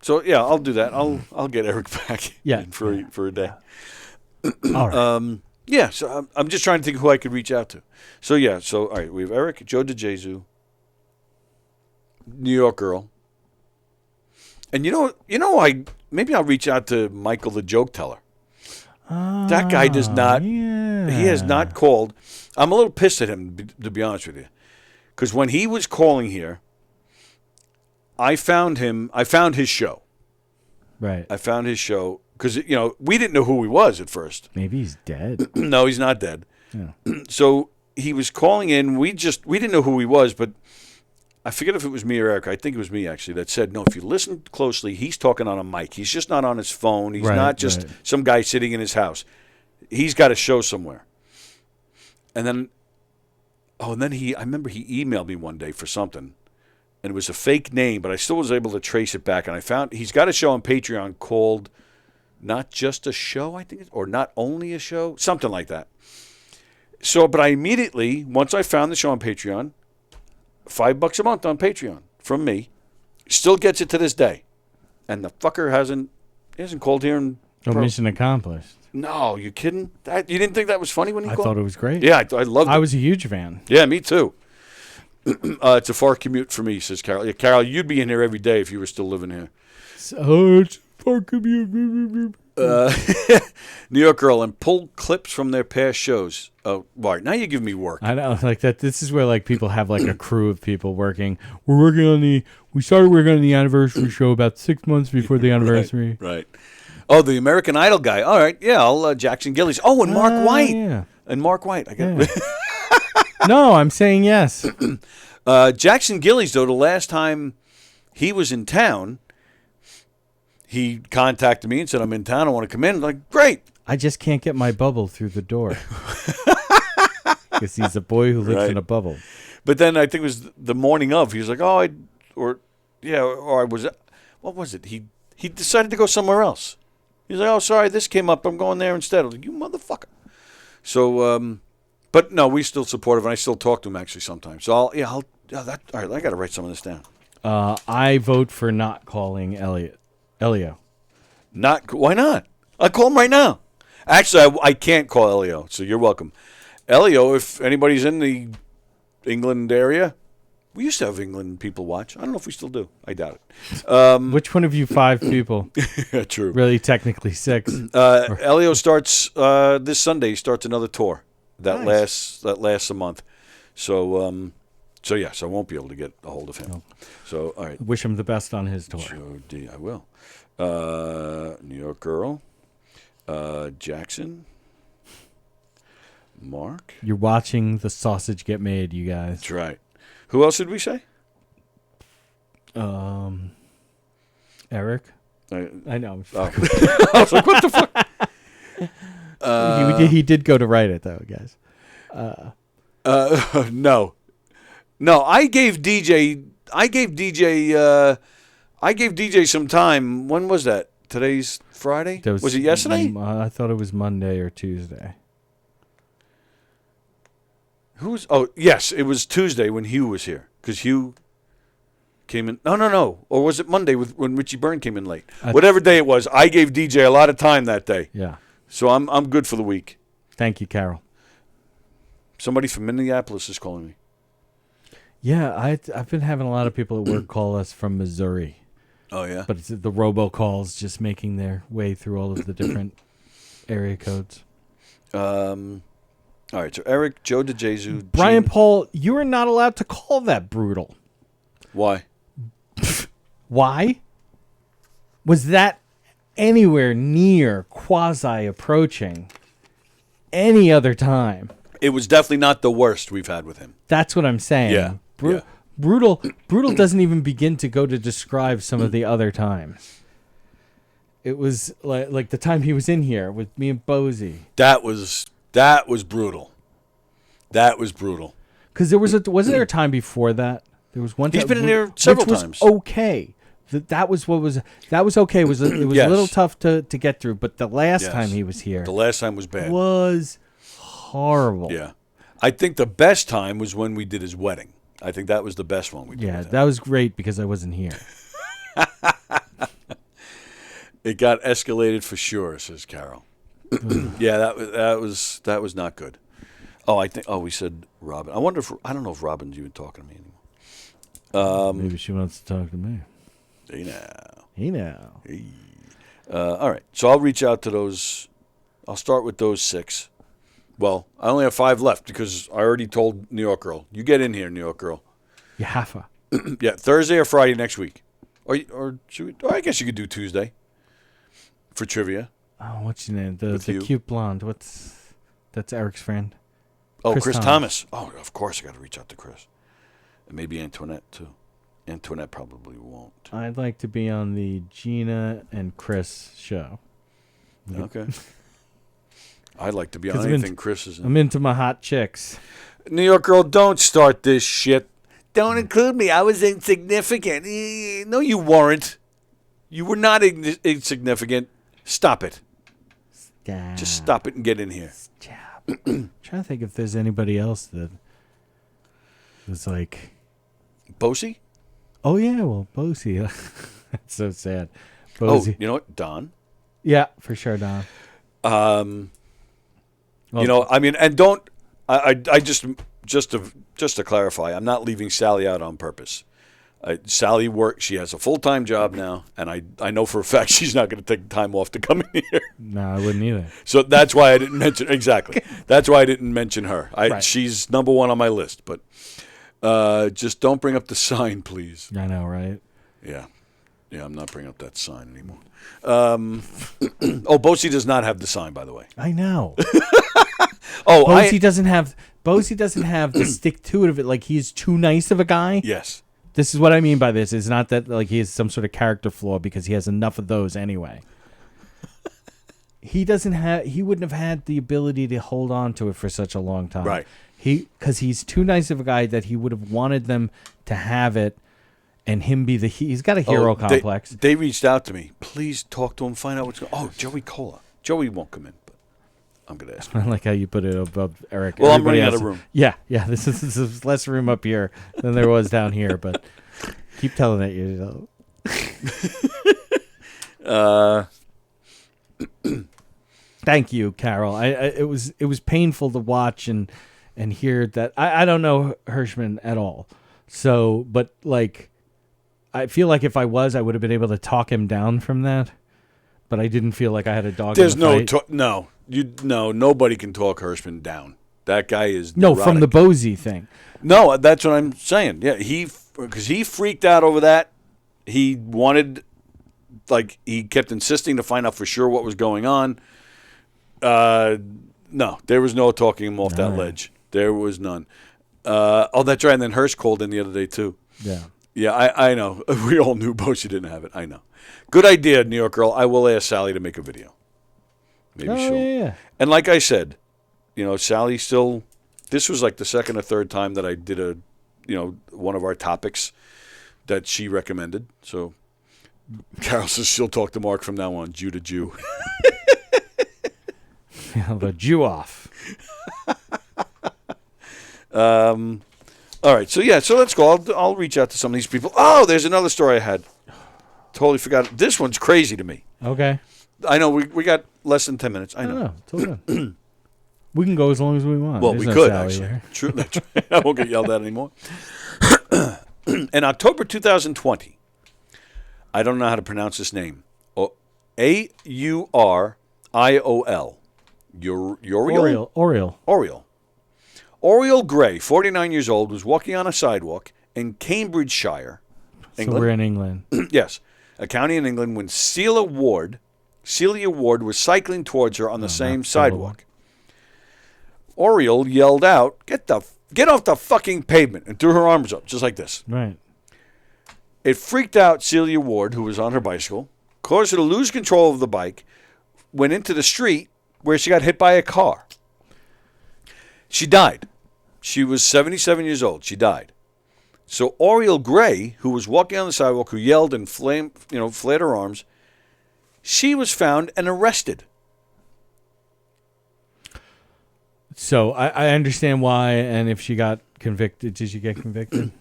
D: So, yeah, I'll do that. I'll get Eric back in for a day.
C: All right.
D: Yeah, so I'm just trying to think who I could reach out to. So, yeah, all right, we have Eric, Joe DeJesus, New York girl. And you know, maybe I'll reach out to Michael the joke teller. That guy does not.
C: Yeah.
D: He has not called. I'm a little pissed at him, to be honest with you, because when he was calling here, I found his show.
C: Right.
D: I found his show because we didn't know who he was at first.
C: Maybe he's dead.
D: No, he's not dead.
C: Yeah.
D: So he was calling in. We didn't know who he was, but I forget if it was me or Eric. I think it was me actually that said, no, if you listen closely, he's talking on a mic. He's just not on his phone. He's not just some guy sitting in his house. He's got a show somewhere. And then, I remember he emailed me one day for something, and it was a fake name, but I still was able to trace it back. And I found he's got a show on Patreon called Not Just a Show, I think, or Not Only a Show, something like that. So, but I immediately, once I found the show on Patreon, $5 a month on Patreon from me, still gets it to this day, and the fucker hasn't called here and.
C: Mission accomplished.
D: No, you kidding? You didn't think that was funny when he called?
C: I thought it was great.
D: Yeah, I loved it.
C: I was a huge fan.
D: Yeah, me too. It's a far commute for me, says Carol. Yeah, Carol, you'd be in here every day if you were still living here.
C: So it's a far commute.
D: New York Girl, and pull clips from their past shows. Oh, right. Now you give me work.
C: I know, like that. This is where like people have like a crew of people working. We started working on the anniversary show about 6 months before the anniversary.
D: Right. Oh, the American Idol guy. All right. Yeah, I'll Jackson Gillies. Oh, and Mark White.
C: Yeah.
D: And Mark White. I get
C: No, I'm saying yes.
D: Jackson Gillies, though, the last time he was in town, he contacted me and said, I'm in town. I want to come in. I'm like, great.
C: I just can't get my bubble through the door. Because he's a boy who lives in a bubble.
D: But then I think it was the morning of. He was like, what was it? He decided to go somewhere else. He's like, oh, sorry, this came up. I'm going there instead. I was like, you motherfucker. So, but no, we still support him, and I still talk to him actually sometimes. So all right, I got to write some of this down.
C: I vote for not calling Elio.
D: Why not? I'll call him right now. Actually, I can't call Elio, so you're welcome. Elio, if anybody's in the England area, we used to have England people watch. I don't know if we still do. I doubt it.
C: Which one of you 5 people?
D: True.
C: Really, technically 6.
D: Elio starts this Sunday. He starts another tour that lasts a month. So yes, I won't be able to get a hold of him. No. So all right.
C: Wish him the best on his tour.
D: Sure, I will. New York Girl, Jackson, Mark.
C: You're watching the sausage get made, you guys.
D: That's right. Who else did we say?
C: Eric. I know.
D: I was like, what the fuck?
C: He did go to write it though, guys.
D: No. I gave DJ some time. When was that? Today's Friday? Was it yesterday?
C: I thought it was Monday or Tuesday.
D: Oh, yes, it was Tuesday when Hugh was here. Because Hugh came in. No. Or was it Monday when Richie Byrne came in late? Whatever day it was, I gave DJ a lot of time that day.
C: Yeah.
D: So I'm good for the week.
C: Thank you, Carol.
D: Somebody from Minneapolis is calling me.
C: Yeah, I've been having a lot of people at work call us from Missouri.
D: Oh, yeah?
C: But it's the robocalls just making their way through all of the different area codes.
D: All right, so Eric, Joe DeJesu,
C: Brian Paul, you are not allowed to call that brutal.
D: Why?
C: Why? Was that anywhere near quasi-approaching any other time?
D: It was definitely not the worst we've had with him.
C: That's what I'm saying.
D: Yeah.
C: Brutal doesn't even begin to go to describe some of the other times. It was like the time he was in here with me and Bozy.
D: That was brutal. That was brutal.
C: Because wasn't there a time before that? There was one time.
D: He's been in there several times.
C: Okay. That was okay. It was
D: Yes.
C: a little tough to get through, but the last time he was here.
D: The last time was bad.
C: Was horrible.
D: Yeah. I think the best time was when we did his wedding. I think that was the best one we did.
C: Yeah, that was great because I wasn't here.
D: It got escalated for sure, says Carol. Yeah, that was not good. Oh, we said Robin. I don't know if Robin's even talking to me anymore.
C: Maybe she wants to talk to me.
D: Hey now.
C: Hey now.
D: Hey. All right. So I'll reach out to those. I'll start with those 6. Well, I only have 5 left because I already told New York Girl. You get in here, New York Girl.
C: You have to.
D: Yeah, Thursday or Friday next week. Or should we? Or I guess you could do Tuesday for trivia.
C: Oh, what's your name? The
D: you.
C: cute blonde. That's Eric's friend.
D: Oh, Chris Thomas. Oh, of course I got to reach out to Chris. And maybe Antoinette, too. Antoinette probably won't.
C: I'd like to be on the Gina and Chris show.
D: Okay. I'd like to be on anything Chris is in.
C: I'm into my hot chicks.
D: New York Girl, don't start this shit. Don't include me. I was insignificant. No, you weren't. You were not insignificant. Stop it. Just stop it and get in here.
C: I'm trying to think if there's anybody else that was like...
D: Bosey?
C: Oh, yeah, well, Bosey. That's so sad. Bosey.
D: Oh, you know what? Don?
C: Yeah, for sure, Don.
D: You know, I mean, and don't... I just to clarify, I'm not leaving Sally out on purpose. Sally works. She has a full-time job now, and I know for a fact she's not going to take time off to come in here.
C: No, I wouldn't either.
D: So that's why I didn't mention exactly. That's why I didn't mention her.
C: Right.
D: She's number 1 on my list, but just don't bring up the sign, please.
C: I know, right?
D: Yeah, I'm not bringing up that sign anymore. Bosey does not have the sign, by the way.
C: I know.
D: Bosey
C: doesn't have the stick to it of it. Like, he's too nice of a guy.
D: Yes.
C: This is what I mean by this. It's not that like he has some sort of character flaw because he has enough of those anyway. He wouldn't have had the ability to hold on to it for such a long time.
D: Right.
C: Because he's too nice of a guy that he would have wanted them to have it and him be he's got a hero complex.
D: They reached out to me. Please talk to him, find out what's going on. Oh, Joey Cola. Joey won't come in, but I'm going to ask him.
C: I like how you put it above Eric.
D: Well,
C: Everybody
D: I'm running
C: else,
D: out of room.
C: Yeah. This is less room up here than there was down here, but keep telling it yourself. Thank you, Carol. It was painful to watch and hear that. I don't know Hirschman at all. So, but like, I feel like if I was, I would have been able to talk him down from that. But I didn't feel like I had a dog.
D: There's
C: in the fight.
D: nobody can talk Hirschman down. That guy is
C: neurotic. From the Bosey thing.
D: No, that's what I'm saying. Yeah, because he freaked out over that. He wanted, like, he kept insisting to find out for sure what was going on. No, there was no talking him off that ledge. There was none. That's right. And then Hirsch called in the other day too.
C: Yeah.
D: Yeah, I know. We all knew Bosey didn't have it. I know. Good idea, New York Girl. I will ask Sally to make a video. Maybe she'll.
C: Yeah.
D: And like I said, Sally still. This was like the second or third time that I did one of our topics that she recommended. So Carol says she'll talk to Mark from now on, Jew to Jew.
C: The Jew off.
D: All right, so let's go. I'll reach out to some of these people. Oh, there's another story I had. Totally forgot. This one's crazy to me.
C: Okay.
D: I know we got less than 10 minutes. I know.
C: It's okay. We can go as long as we want.
D: Well,
C: There's
D: we
C: no
D: could,
C: Sally
D: actually.
C: here.
D: True. That's right. I won't get yelled at anymore. In October 2020, I don't know how to pronounce this name. Auriol.
C: Oriole.
D: Oriole Gray, 49 years old, was walking on a sidewalk in Cambridgeshire, England.
C: So we're in England.
D: Yes, a county in England when Celia Ward was cycling towards her on the same sidewalk. Oriole yelled out, "Get off the fucking pavement," and threw her arms up, just like this.
C: Right.
D: It freaked out Celia Ward, who was on her bicycle, caused her to lose control of the bike, went into the street where she got hit by a car. She died. She was 77 years old. She died. So Oriole Gray, who was walking on the sidewalk, who yelled and flared her arms, she was found and arrested.
C: So I understand why, and if she got convicted, did she get convicted?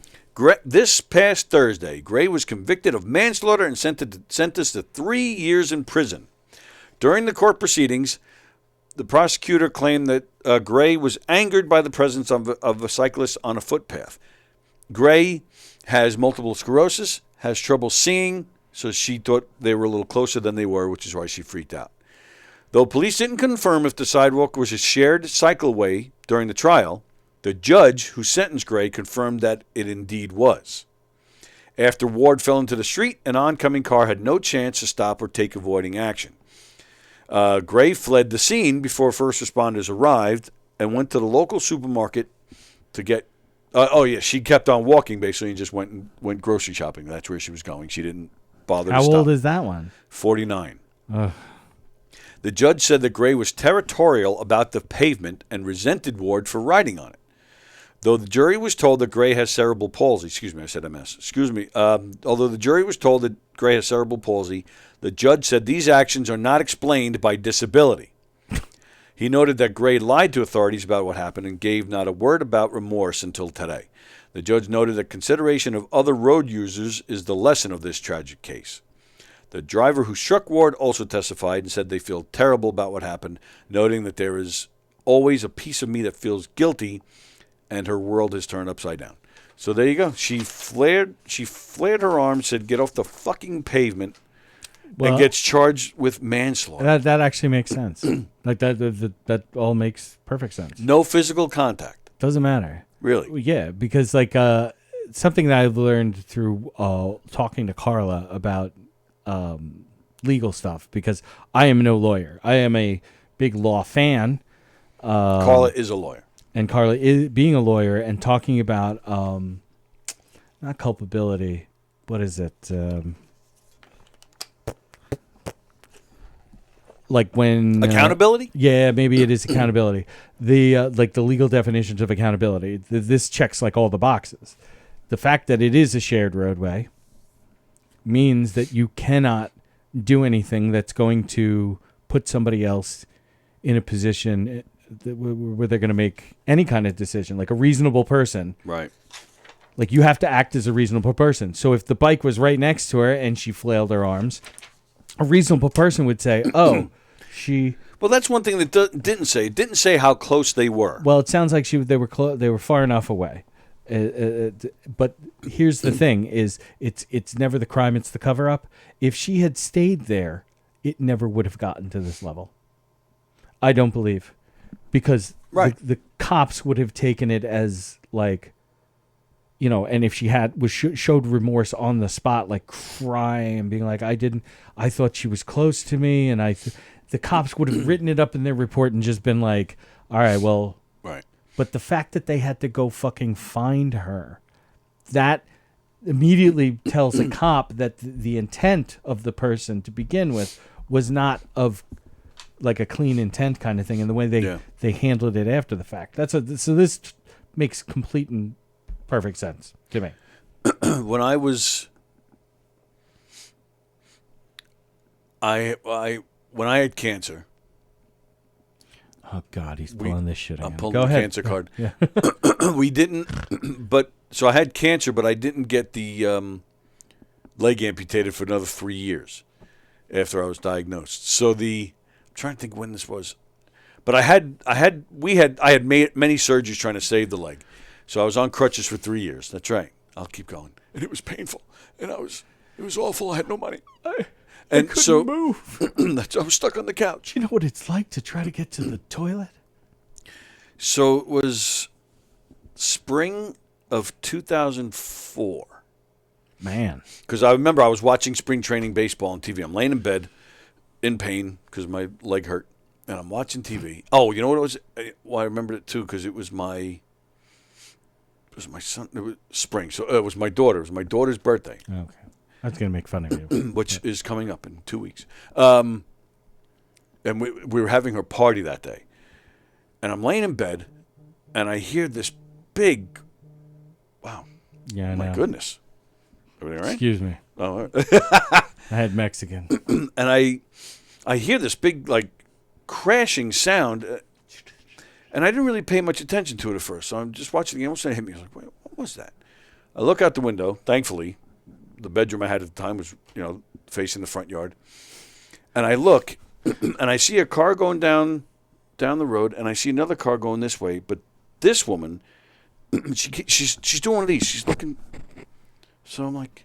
D: This past Thursday, Gray was convicted of manslaughter and sentenced to 3 years in prison. During the court proceedings, the prosecutor claimed that Gray was angered by the presence of a cyclist on a footpath. Gray has multiple sclerosis, has trouble seeing, so she thought they were a little closer than they were, which is why she freaked out. Though police didn't confirm if the sidewalk was a shared cycleway during the trial, the judge who sentenced Gray confirmed that it indeed was. After Ward fell into the street, an oncoming car had no chance to stop or take avoiding action. Gray fled the scene before first responders arrived and went to the local supermarket to get... she kept on walking, basically, and just went grocery shopping. That's where she was going. She didn't bother to stop.
C: How old is that one?
D: 49.
C: Ugh.
D: The judge said that Gray was territorial about the pavement and resented Ward for riding on it. Though the jury was told that Gray has cerebral palsy, although the jury was told that Gray has cerebral palsy, the judge said these actions are not explained by disability. He noted that Gray lied to authorities about what happened and gave not a word about remorse until today. The judge noted that consideration of other road users is the lesson of this tragic case. The driver who struck Ward also testified and said they feel terrible about what happened, noting that there is always a piece of me that feels guilty and her world has turned upside down. So there you go. She flared her arms, said, "Get off the fucking pavement," and gets charged with manslaughter.
C: That actually makes sense. Like that all makes perfect sense.
D: No physical contact.
C: Doesn't matter.
D: Really?
C: Yeah, because something that I've learned through talking to Carla about legal stuff, because I am no lawyer. I am a big law fan.
D: Carla is a lawyer.
C: And Carla is being a lawyer and talking about not culpability. What is it? Like when
D: accountability?
C: Yeah, maybe it is accountability. The the legal definitions of accountability. This checks like all the boxes. The fact that it is a shared roadway means that you cannot do anything that's going to put somebody else in a position where they're going to make any kind of decision, like a reasonable person.
D: Right.
C: Like you have to act as a reasonable person. So if the bike was right next to her and she flailed her arms, a reasonable person would say, "Oh, she."
D: Well, that's one thing that didn't say. It didn't say how close they were.
C: Well, it sounds like they were far enough away. But here's the thing: is it's never the crime; it's the cover up. If she had stayed there, it never would have gotten to this level. I don't believe. Because the cops would have taken it as like, and if she showed remorse on the spot, like crying and being like, I thought she was close to me, and the cops would have written it up in their report and just been like, all right, well,
D: right.
C: But the fact that they had to go fucking find her, that immediately tells a cop that the intent of the person to begin with was not of like a clean intent kind of thing, and the way they handled it after the fact. So this makes complete and perfect sense to me.
D: When I was, when I had cancer.
C: Oh God, he's pulling this shit.
D: I'm pulling the cancer card.
C: Yeah.
D: We didn't, so I had cancer, but I didn't get the leg amputated for another 3 years after I was diagnosed. So I'm trying to think when this was, but I had made many surgeries trying to save the leg, so I was on crutches for 3 years. That's right. I'll keep going, and it was painful, and it was awful. I had no money,
C: I couldn't move.
D: I was stuck on the couch.
C: You know what it's like to try to get to the toilet?
D: So it was spring of 2004.
C: Man,
D: because I remember I was watching spring training baseball on TV. I'm laying in bed, in pain because my leg hurt, and I'm watching TV. Oh, you know what it was? Well, I remembered it too because it was my son. It was spring, so it was my daughter. It was my daughter's birthday.
C: Okay, I was gonna make fun of you,
D: which is coming up in 2 weeks. And we were having her party that day, and I'm laying in bed, and I hear this big, wow,
C: yeah,
D: my goodness, everything right?
C: Excuse me.
D: Oh, all right.
C: I had Mexican,
D: and I hear this big like crashing sound, and I didn't really pay much attention to it at first. So I'm just watching the game. All of a sudden it hit me. I was like, "Wait, what was that?" I look out the window. Thankfully, the bedroom I had at the time was facing the front yard, and I look, and I see a car going down the road, and I see another car going this way. But this woman, she's doing one of these. She's looking. So I'm like,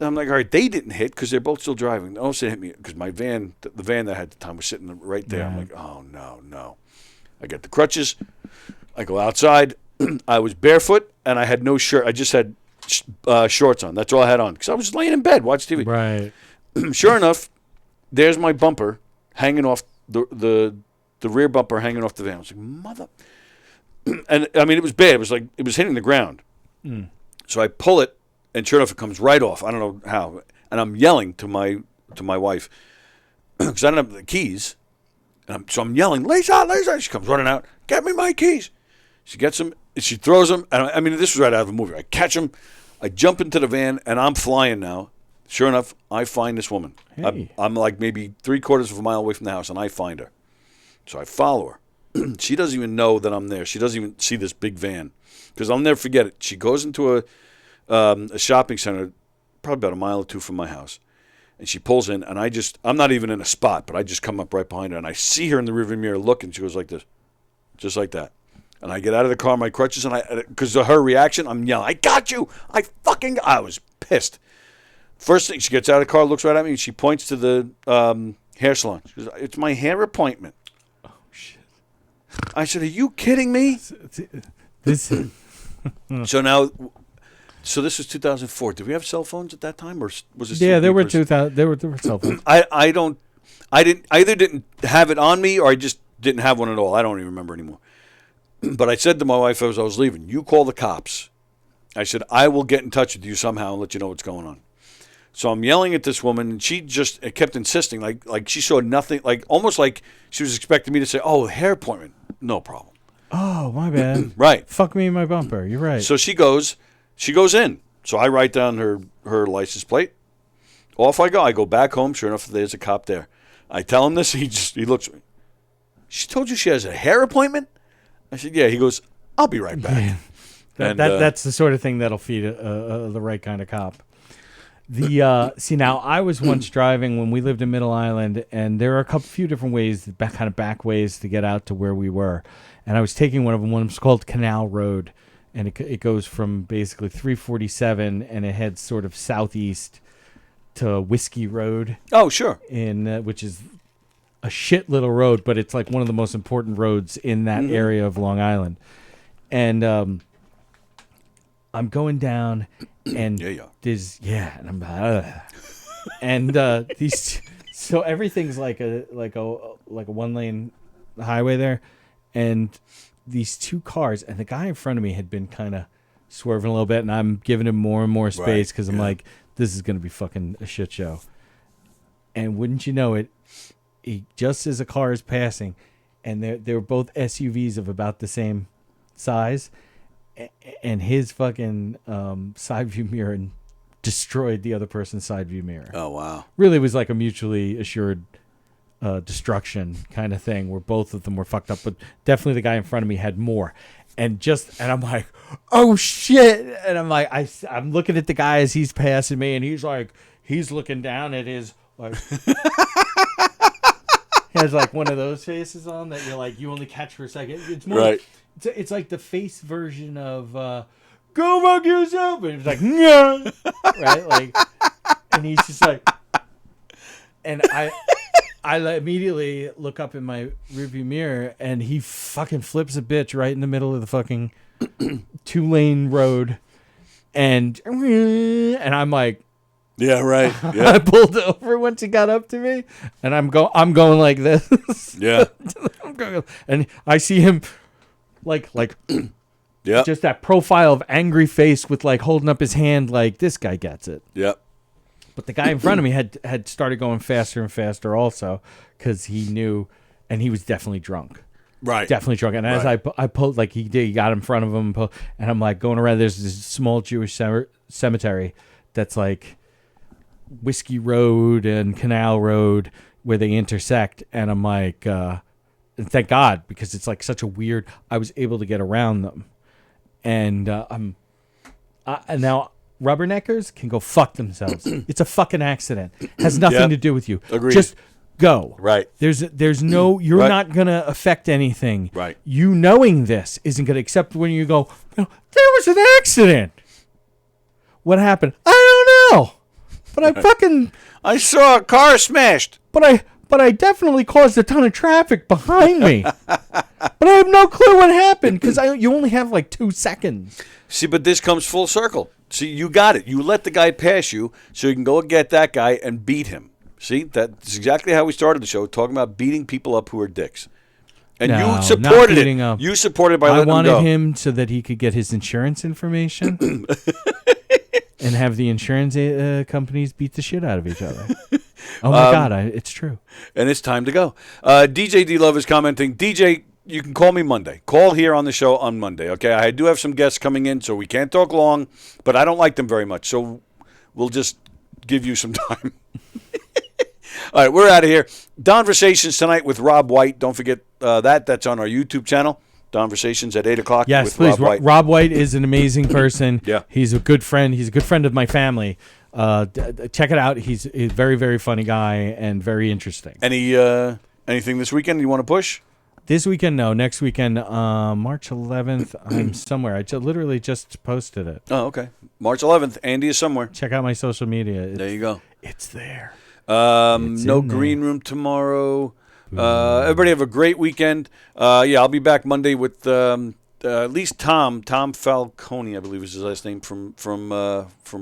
D: I'm like, all right, they didn't hit because they're both still driving. All of a sudden hit me because my van, the van that I had at the time was sitting right there. I'm like, oh, no. I get the crutches. I go outside. I was barefoot, and I had no shirt. I just had shorts on. That's all I had on because I was laying in bed, watching TV.
C: Right.
D: Sure enough, there's my bumper hanging off the rear bumper hanging off the van. I was like, mother. And I mean, it was bad. It was like it was hitting the ground. So I pull it, and sure enough, it comes right off. I don't know how. And I'm yelling to my wife because I don't have the keys. And so I'm yelling, Lisa. She comes running out. Get me my keys. She gets them. She throws them. And I mean, this was right out of a movie. I catch them. I jump into the van, and I'm flying now. Sure enough, I find this woman.
C: Hey.
D: I'm like maybe 3/4 of a mile away from the house, and I find her. So I follow her. She doesn't even know that I'm there. She doesn't even see this big van. Because I'll never forget it. She goes into a shopping center, probably about a mile or two from my house. And she pulls in, and I'm not even in a spot, but I just come up right behind her, and I see her in the rearview mirror looking. She goes like this, just like that. And I get out of the car, my crutches, and because of her reaction, I'm yelling, I got you! I was pissed. First thing, she gets out of the car, looks right at me, and she points to the hair salon. She goes, it's my hair appointment.
C: Oh, shit.
D: I said, are you kidding me? So this was 2004. Did we have cell phones at that time, or was it?
C: Yeah, there were cell phones.
D: I either didn't have it on me, or I just didn't have one at all. I don't even remember anymore. But I said to my wife as I was leaving, "You call the cops." I said, "I will get in touch with you somehow and let you know what's going on." So I'm yelling at this woman, and she just kept insisting, like she saw nothing, like almost like she was expecting me to say, "Oh, hair appointment, no problem."
C: Oh, my bad.
D: Right.
C: Fuck me in my bumper. You're right.
D: So she goes in. So I write down her license plate. Off I go. I go back home. Sure enough, there's a cop there. I tell him this. He looks at me. She told you she has a hair appointment? I said, yeah. He goes, I'll be right back.
C: Yeah. That's the sort of thing that'll feed the right kind of cop. See, now I was once driving when we lived in Middle Island, and there are a few different ways, kind of back ways to get out to where we were. And I was taking one of them. One of them's called Canal Road, and it goes from basically 347, and it heads sort of southeast to Whiskey Road.
D: Oh, sure.
C: Which is a shit little road, but it's like one of the most important roads in that area of Long Island. And I'm going down, and and I'm and these, so everything's like a 1-lane highway there, and these two cars, and the guy in front of me had been kind of swerving a little bit, and I'm giving him more and more space because I'm like, this is going to be fucking a shit show. And wouldn't you know it, just as a car is passing, and they're both SUVs of about the same size, and his fucking side view mirror destroyed the other person's side view mirror.
D: Oh, wow.
C: Really was like a mutually assured destruction kind of thing where both of them were fucked up, but definitely the guy in front of me had more. And I'm like, oh shit. And I'm like, I'm looking at the guy as he's passing me, and he's looking down at his, like, he has like one of those faces on that you're like, you only catch for a second. It's more
D: right.
C: It's like the face version of go fuck yourself. And it's like, no. Right? Like, and he's just like, and I immediately look up in my rearview mirror, and he fucking flips a bitch right in the middle of the fucking 2-lane road, and I'm like,
D: yeah, right. Yeah.
C: I pulled over once he got up to me, and I'm going like this.
D: Yeah.
C: I'm going, and I see him like
D: yeah,
C: just that profile of angry face with like holding up his hand like this guy gets it.
D: Yep.
C: But the guy in front of me had started going faster and faster also because he knew, and he was definitely drunk.
D: Right.
C: Definitely drunk. And as I pulled, like he did, he got in front of him, and I'm like going around, there's this small Jewish cemetery that's like Whiskey Road and Canal Road where they intersect. And I'm like, and thank God, because it's like such a weird, I was able to get around them. And now rubberneckers can go fuck themselves. It's a fucking accident. Has nothing to do with you.
D: Agreed.
C: Just go.
D: Right.
C: There's no, you're not going to affect anything.
D: Right.
C: You knowing this isn't going to, except when you go, there was an accident. What happened? I don't know. But I fucking...
D: I saw a car smashed.
C: But I definitely caused a ton of traffic behind me. But I have no clue what happened because you only have like 2 seconds.
D: See, but this comes full circle. See, you got it. You let the guy pass you so you can go get that guy and beat him. See, that's exactly how we started the show, talking about beating people up who are dicks. And
C: No,
D: you supported
C: not beating
D: it.
C: up.
D: You supported it by
C: I
D: letting him
C: wanted
D: go.
C: him so that he could get his insurance information and have the insurance companies beat the shit out of each other. Oh, my God. It's true.
D: And it's time to go. DJ D Love is commenting, DJ, you can call me Monday. Call here on the show on Monday, okay? I do have some guests coming in, so we can't talk long, but I don't like them very much, so we'll just give you some time. All right, we're out of here. Donversations tonight with Rob White. Don't forget that. That's on our YouTube channel. Donversations at 8 o'clock
C: Yes,
D: with
C: please.
D: Rob White.
C: Rob White is an amazing person.
D: Yeah.
C: He's a good friend. He's a good friend of my family. Check it out. He's a very, very funny guy and very interesting.
D: Anything this weekend you want to push?
C: This weekend, no. Next weekend, March 11th, I'm somewhere. I literally just posted it.
D: Oh, okay. March 11th. Andy is somewhere.
C: Check out my social media.
D: There you go.
C: It's there.
D: No
C: in there.
D: green room tomorrow. Everybody have a great weekend. I'll be back Monday with at least Tom Falcone, I believe is his last name, from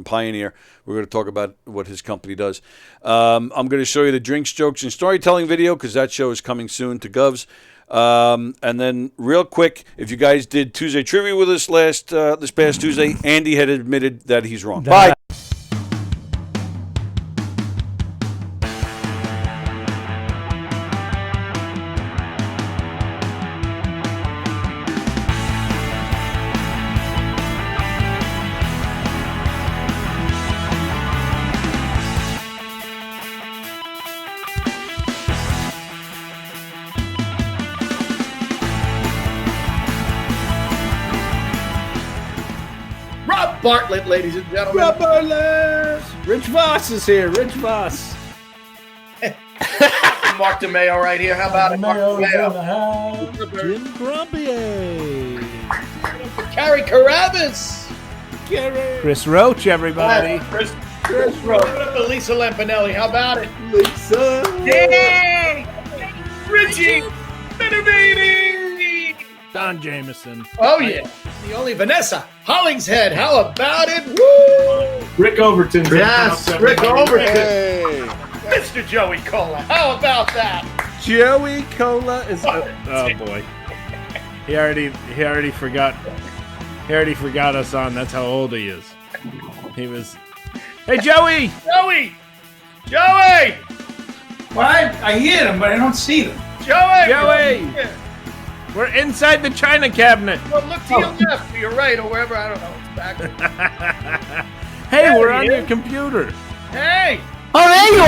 D: Pioneer. We're going to talk about what his company does. I'm going to show you the drinks, jokes, and storytelling video because that show is coming soon to Govs. And then real quick, if you guys did Tuesday Trivia with us this past Tuesday, Andy had admitted that he's wrong. Bye.
G: Rob Bartlett, ladies and gentlemen.
B: Rob Bartlett. Rich Voss is here. Rich Voss.
G: Mark DeMeo right here. How about it, Mark DeMeo?
B: Jim Grumpier.
G: Carrie Carabas.
B: Chris Roach, everybody.
G: Chris Rowe. What up to Lisa Lampanelli? How about it?
B: Lisa.
G: Yay! Richie Benavides.
B: Don Jameson.
G: Oh, yeah. The only Vanessa Hollingshead. How about it? Woo!
H: Rick Overton.
G: Yes, Rick Overton.
B: Hey.
G: Mr. Joey Cola. How about that?
B: Joey Cola is. Oh boy. He already forgot. He already forgot us on. That's how old he is. He was. Hey Joey.
G: Joey. Joey.
H: Well, I hear them, but I don't see them.
G: Joey.
B: Joey. We're inside the china cabinet.
G: Well, look to your left, to your right, or wherever. I don't know. It's back.
B: Hey,
G: There
B: we're
G: he
B: on
G: is.
B: your computer.
G: Hey.
I: Oh, there